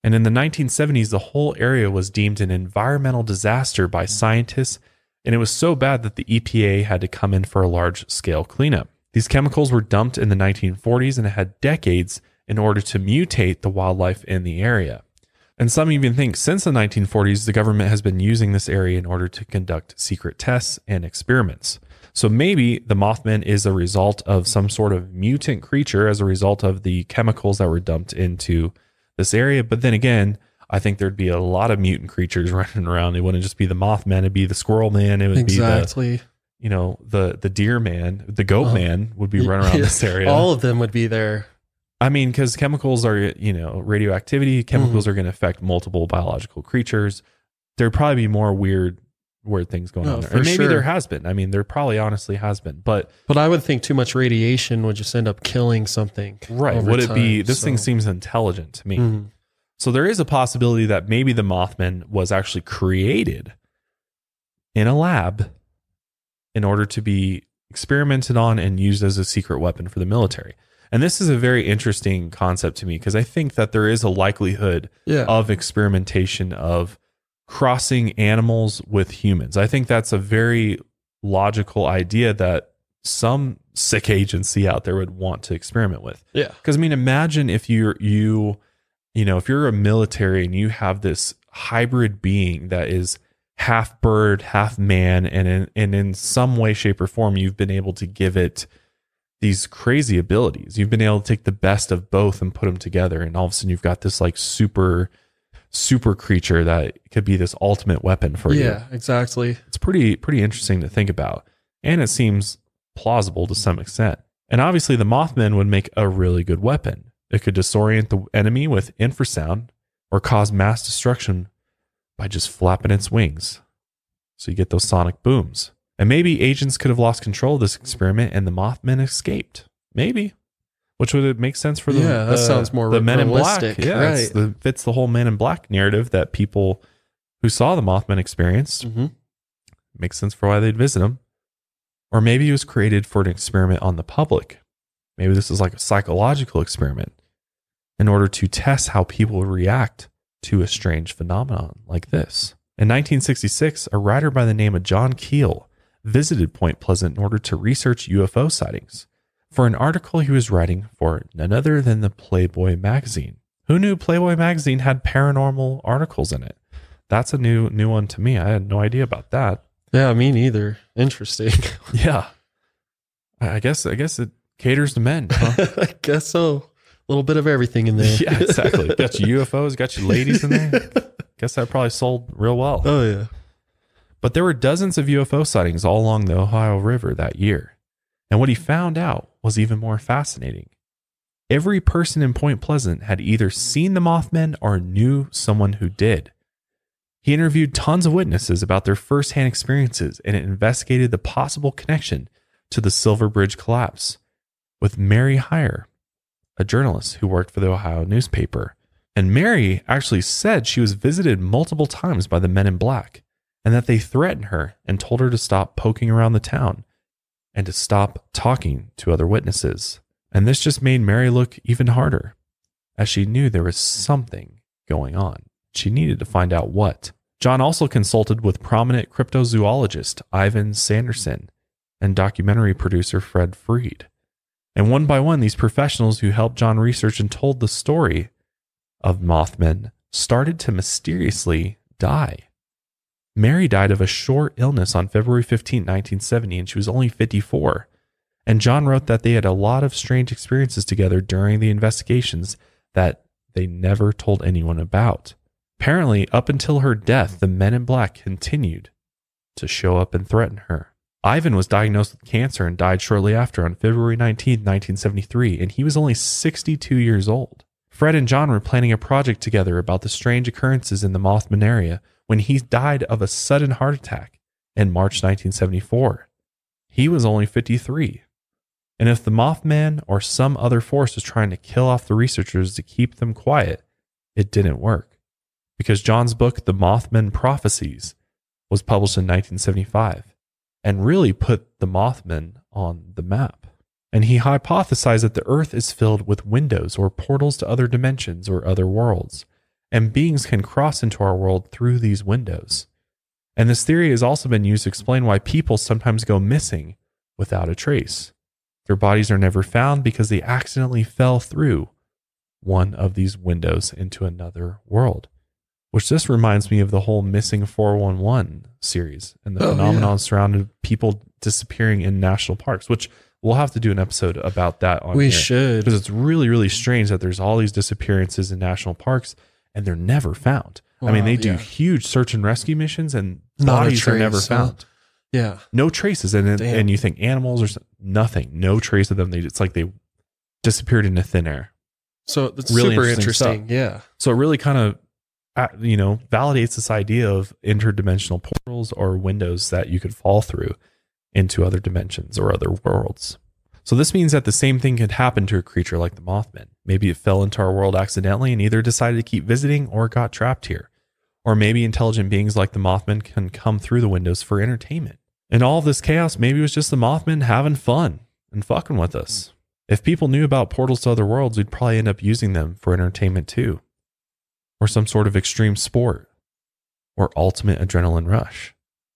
And in the 1970s, the whole area was deemed an environmental disaster by scientists, and it was so bad that the EPA had to come in for a large-scale cleanup. These chemicals were dumped in the 1940s, and it had decades in order to mutate the wildlife in the area. And some even think since the 1940s, the government has been using this area in order to conduct secret tests and experiments. So maybe the Mothman is a result of some sort of mutant creature as a result of the chemicals that were dumped into this area. But then again, I think there'd be a lot of mutant creatures running around. It wouldn't just be the Mothman. It'd be the squirrel man. It would be the deer man, the goat man would be running around this area. All of them would be there. I mean, because chemicals are, radioactivity. Chemicals are going to affect multiple biological creatures. There'd probably be more weird things going on there. And maybe there has been. I mean, there probably honestly has been. But I would think too much radiation would just end up killing something. Right. Would it be? This thing seems intelligent to me. So there is a possibility that maybe the Mothman was actually created in a lab in order to be experimented on and used as a secret weapon for the military. And this is a very interesting concept to me because I think that there is a likelihood of experimentation of crossing animals with humans. I think that's a very logical idea that some sick agency out there would want to experiment with. Yeah. Because I mean, imagine if if you're a military and you have this hybrid being that is half bird, half man, and in some way, shape, or form, you've been able to give it these crazy abilities. You've been able to take the best of both and put them together, and all of a sudden you've got this like super creature that could be this ultimate weapon for you. Yeah, exactly. It's pretty interesting to think about, and it seems plausible to some extent. And obviously the Mothman would make a really good weapon. It could disorient the enemy with infrasound or cause mass destruction by just flapping its wings. So you get those sonic booms. And maybe agents could have lost control of this experiment and the Mothman escaped. Maybe. Which would make sense for that sounds more the Men in Black. realistic. Yeah, right. Fits the whole Men in Black narrative that people who saw the Mothman experienced. Makes sense for why they'd visit him. Or maybe it was created for an experiment on the public. Maybe this is like a psychological experiment in order to test how people would react to a strange phenomenon like this. In 1966, a writer by the name of John Keel visited Point Pleasant in order to research UFO sightings for an article he was writing for none other than the Playboy magazine. Who knew Playboy magazine had paranormal articles in it? That's a new one to me. I had no idea about that. Yeah, me neither. Interesting. Yeah. I guess it caters to men, huh? I guess so. A little bit of everything in there. Yeah, exactly. Got your UFOs, got your ladies in there. Guess that probably sold real well. Oh, yeah. But there were dozens of UFO sightings all along the Ohio River that year. And what he found out was even more fascinating. Every person in Point Pleasant had either seen the Mothman or knew someone who did. He interviewed tons of witnesses about their firsthand experiences and investigated the possible connection to the Silver Bridge collapse with Mary Heyer, a journalist who worked for the Ohio newspaper. And Mary actually said she was visited multiple times by the men in black and that they threatened her and told her to stop poking around the town and to stop talking to other witnesses. And this just made Mary look even harder, as she knew there was something going on. She needed to find out what. John also consulted with prominent cryptozoologist Ivan Sanderson and documentary producer Fred Freed. And one by one, these professionals who helped John research and told the story of Mothman started to mysteriously die. Mary died of a short illness on February 15, 1970, and she was only 54. And John wrote that they had a lot of strange experiences together during the investigations that they never told anyone about. Apparently, up until her death, the men in black continued to show up and threaten her. Ivan was diagnosed with cancer and died shortly after on February 19, 1973, and he was only 62 years old. Fred and John were planning a project together about the strange occurrences in the Mothman area when he died of a sudden heart attack in March 1974. He was only 53. And if the Mothman or some other force was trying to kill off the researchers to keep them quiet, it didn't work. Because John's book, The Mothman Prophecies, was published in 1975 and really put the Mothman on the map. And he hypothesized that the earth is filled with windows or portals to other dimensions or other worlds, and beings can cross into our world through these windows. And this theory has also been used to explain why people sometimes go missing without a trace. Their bodies are never found because they accidentally fell through one of these windows into another world. Which this reminds me of the whole Missing 411 series and the phenomenon surrounding people disappearing in national parks, which we'll have to do an episode about that on We here. should. Because it's really, really strange that there's all these disappearances in national parks and they're never found. I mean, they do huge search and rescue missions and bodies are never found. Yeah. No traces. And you think animals or nothing, no trace of them. It's like they disappeared into thin air. So that's really super interesting interesting. Yeah. So it really kind of, validates this idea of interdimensional portals or windows that you could fall through into other dimensions or other worlds. So this means that the same thing could happen to a creature like the Mothman. Maybe it fell into our world accidentally and either decided to keep visiting or got trapped here. Or maybe intelligent beings like the Mothman can come through the windows for entertainment. And all of this chaos, maybe it was just the Mothman having fun and fucking with us. If people knew about portals to other worlds, we'd probably end up using them for entertainment too. Or some sort of extreme sport. Or ultimate adrenaline rush.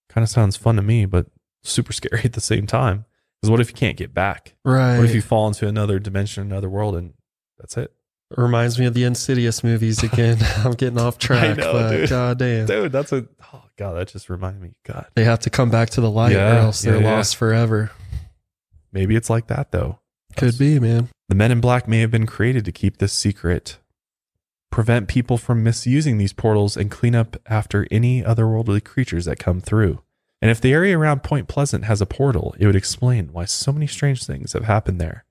Kind of sounds fun to me, but super scary at the same time. Because what if you can't get back? Right. What if you fall into another dimension, another world, and that's it? It reminds me of the Insidious movies again. I'm getting off track, but goddamn. Dude, that just reminded me. God. They have to come back to the light or else they're lost forever. Maybe it's like that, though. Could be, man. The Men in Black may have been created to keep this secret, prevent people from misusing these portals, and clean up after any otherworldly creatures that come through. And if the area around Point Pleasant has a portal, it would explain why so many strange things have happened there.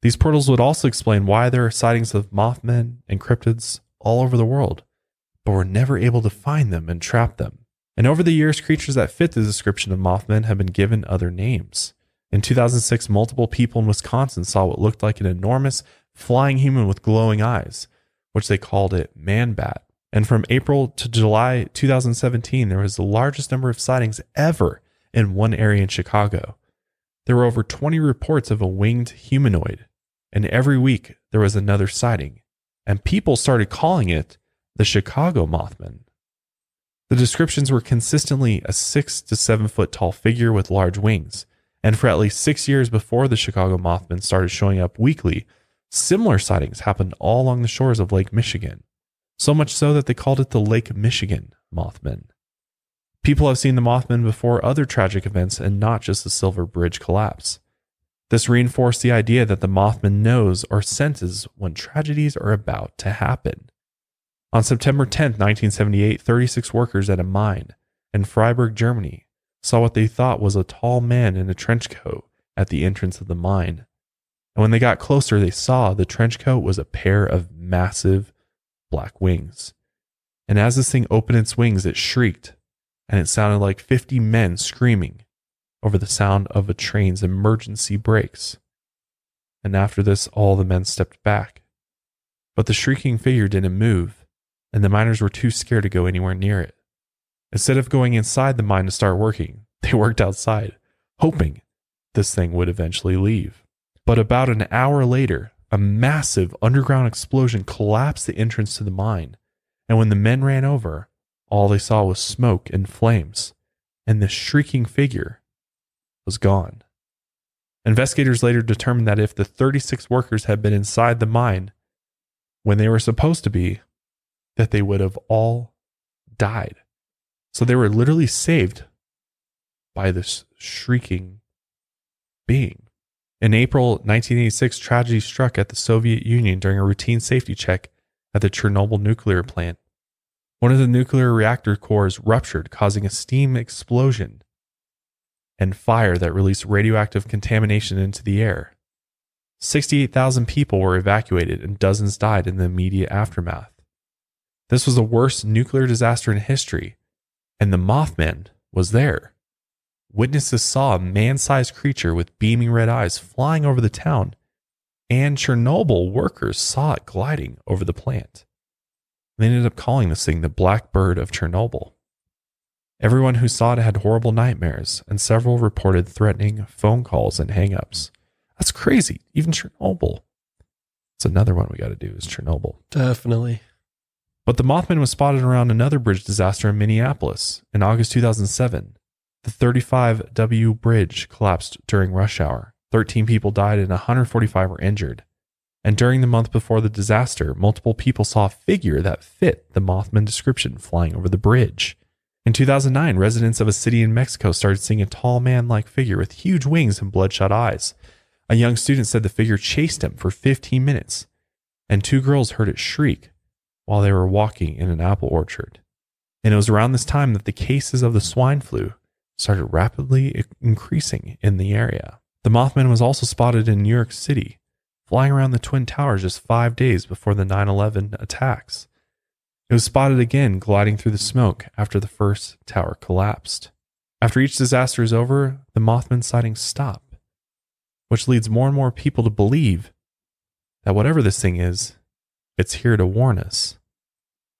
These portals would also explain why there are sightings of Mothmen and cryptids all over the world, but we're never able to find them and trap them. And over the years, creatures that fit the description of Mothmen have been given other names. In 2006, multiple people in Wisconsin saw what looked like an enormous flying human with glowing eyes, which they called it Man-Bat. And from April to July 2017, there was the largest number of sightings ever in one area in Chicago. There were over 20 reports of a winged humanoid, and every week there was another sighting, and people started calling it the Chicago Mothman. The descriptions were consistently a 6 to 7 foot tall figure with large wings, and for at least 6 years before the Chicago Mothman started showing up weekly, similar sightings happened all along the shores of Lake Michigan, so much so that they called it the Lake Michigan Mothman. People have seen the Mothman before other tragic events and not just the Silver Bridge collapse. This reinforced the idea that the Mothman knows or senses when tragedies are about to happen. On September 10, 1978, 36 workers at a mine in Freiburg, Germany, saw what they thought was a tall man in a trench coat at the entrance of the mine. And when they got closer, they saw the trench coat was a pair of massive black wings. And as this thing opened its wings, it shrieked, and it sounded like 50 men screaming over the sound of a train's emergency brakes. And after this, all the men stepped back. But the shrieking figure didn't move, and the miners were too scared to go anywhere near it. Instead of going inside the mine to start working, they worked outside, hoping this thing would eventually leave. But about an hour later, a massive underground explosion collapsed the entrance to the mine, and when the men ran over, all they saw was smoke and flames, and the shrieking figure was gone. Investigators later determined that if the 36 workers had been inside the mine when they were supposed to be, that they would have all died. So they were literally saved by this shrieking being. In April 1986, tragedy struck at the Soviet Union during a routine safety check at the Chernobyl nuclear plant. One of the nuclear reactor cores ruptured, causing a steam explosion and fire that released radioactive contamination into the air. 68,000 people were evacuated and dozens died in the immediate aftermath. This was the worst nuclear disaster in history, and the Mothman was there. Witnesses saw a man-sized creature with beaming red eyes flying over the town, and Chernobyl workers saw it gliding over the plant. They ended up calling this thing the Black Bird of Chernobyl. Everyone who saw it had horrible nightmares, and several reported threatening phone calls and hang-ups. That's crazy. Even Chernobyl. That's another one we got to do is Chernobyl. Definitely. But the Mothman was spotted around another bridge disaster in Minneapolis in August 2007. The 35W bridge collapsed during rush hour. 13 people died and 145 were injured. And during the month before the disaster, multiple people saw a figure that fit the Mothman description flying over the bridge. In 2009, residents of a city in Mexico started seeing a tall man-like figure with huge wings and bloodshot eyes. A young student said the figure chased him for 15 minutes, and 2 girls heard it shriek while they were walking in an apple orchard. And it was around this time that the cases of the swine flu started rapidly increasing in the area. The Mothman was also spotted in New York City, flying around the Twin Towers just 5 days before the 9/11 attacks. It was spotted again gliding through the smoke after the first tower collapsed. After each disaster is over, the Mothman sightings stop, which leads more and more people to believe that whatever this thing is, it's here to warn us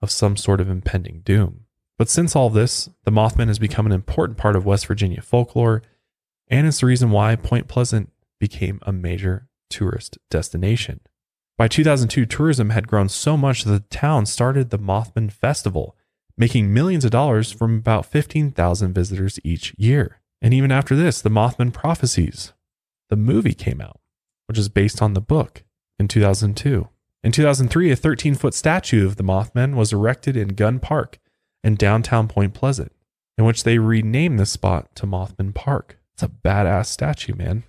of some sort of impending doom. But since all this, the Mothman has become an important part of West Virginia folklore, and it's the reason why Point Pleasant became a major tourist destination. By 2002, tourism had grown so much that the town started the Mothman Festival, making millions of dollars from about 15,000 visitors each year. And even after this, the Mothman Prophecies, the movie, came out, which is based on the book, in 2002. In 2003, a 13-foot statue of the Mothman was erected in Gunn Park in downtown Point Pleasant, in which they renamed the spot to Mothman Park. It's a badass statue, man.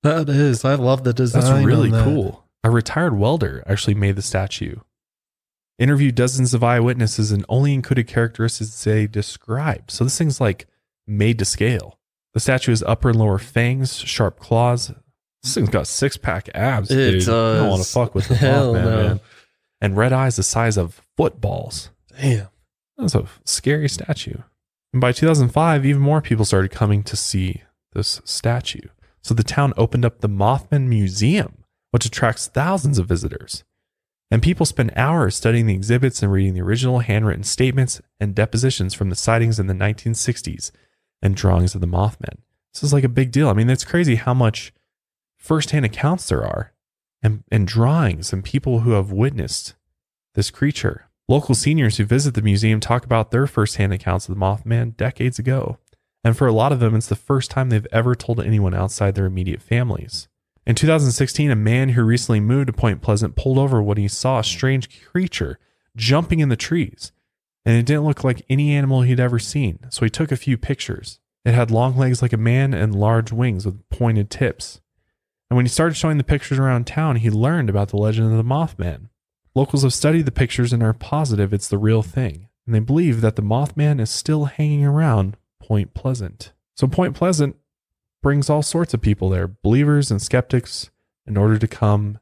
That is. I love the design. That's really on that. cool. A retired welder actually made the statue. Interviewed dozens of eyewitnesses and only included characteristics they described. So this thing's like made to scale. The statue has upper and lower fangs, sharp claws. This thing's got 6-pack abs, dude. Does. You don't want to fuck with the Hell Mothman, no. man. And red eyes the size of footballs. Damn. That's a scary statue. And by 2005, even more people started coming to see this statue. So the town opened up the Mothman Museum, which attracts thousands of visitors. And people spend hours studying the exhibits and reading the original handwritten statements and depositions from the sightings in the 1960s and drawings of the Mothman. This is like a big deal. I mean, it's crazy how much firsthand accounts there are and drawings and people who have witnessed this creature. Local seniors who visit the museum talk about their firsthand accounts of the Mothman decades ago. And for a lot of them, it's the first time they've ever told anyone outside their immediate families. In 2016, a man who recently moved to Point Pleasant pulled over when he saw a strange creature jumping in the trees. And it didn't look like any animal he'd ever seen, so he took a few pictures. It had long legs like a man and large wings with pointed tips. And when he started showing the pictures around town, he learned about the legend of the Mothman. Locals have studied the pictures and are positive it's the real thing. And they believe that the Mothman is still hanging around Point Pleasant. So Point Pleasant brings all sorts of people there, believers and skeptics, in order to come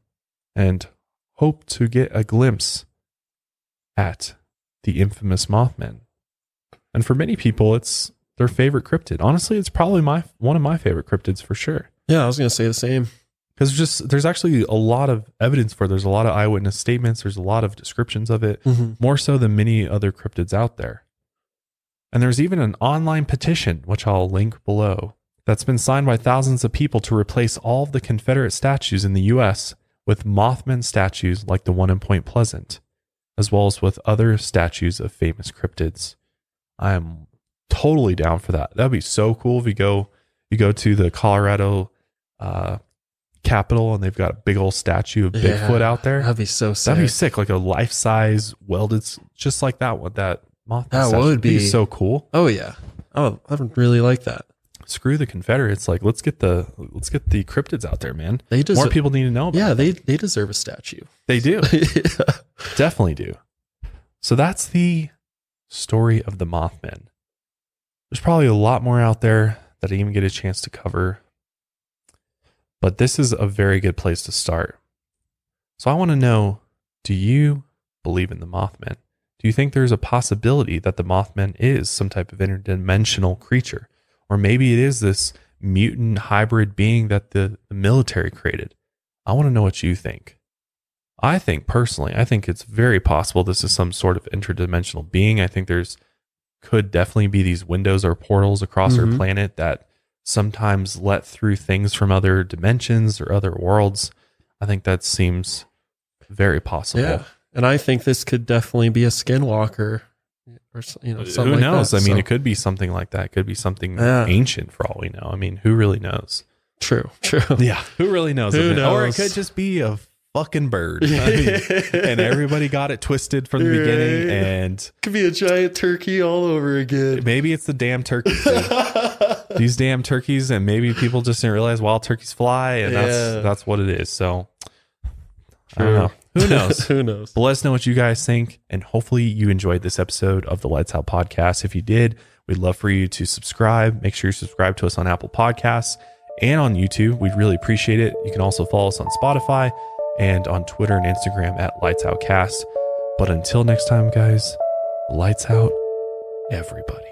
and hope to get a glimpse at the infamous Mothman. And for many people, it's their favorite cryptid. Honestly, it's probably one of my favorite cryptids for sure. Yeah, I was going to say the same. Because there's actually a lot of evidence for it. There's a lot of eyewitness statements. There's a lot of descriptions of it, more so than many other cryptids out there. And there's even an online petition, which I'll link below, that's been signed by thousands of people to replace all of the Confederate statues in the U.S. with Mothman statues like the one in Point Pleasant, as well as with other statues of famous cryptids. I am totally down for that. That'd be so cool if you go to the Colorado Capitol and they've got a big old statue of Bigfoot out there. That'd be so sick. That'd be sick, like a life-size welded, just like that one. That Mothman statue would be so cool. Oh yeah, I would really like that. Screw the Confederates. Like let's get the cryptids out there, man. More people need to know about it. They deserve a statue. They do. Definitely do. So that's the story of the Mothman. There's probably a lot more out there that I didn't even get a chance to cover, but this is a very good place to start. So I want to know, do you believe in the Mothman? Do you think there's a possibility that the Mothman is some type of interdimensional creature? Or maybe it is this mutant hybrid being that the military created? I want to know what you think. I think it's very possible this is some sort of interdimensional being. I think could definitely be these windows or portals across our planet that sometimes let through things from other dimensions or other worlds. I think that seems very possible. Yeah. And I think this could definitely be a skinwalker or something. Who knows? Like that. I mean, it could be something like that. It could be something ancient for all we know. I mean, who really knows? True. Yeah. Who really knows? Who knows? Or it could just be a fucking bird. I mean, and everybody got it twisted from the beginning, and could be a giant turkey all over again. Maybe it's the damn turkeys. These damn turkeys, and maybe people just didn't realize wild turkeys fly, and that's what it is. So I don't know. Who knows? Who knows? But let us know what you guys think, and hopefully you enjoyed this episode of the Lights Out Podcast. If you did, we'd love for you to subscribe. Make sure you subscribe to us on Apple Podcasts and on YouTube. We'd really appreciate it. You can also follow us on Spotify and on Twitter and Instagram at Lights Out Cast. But until next time, guys, lights out, everybody.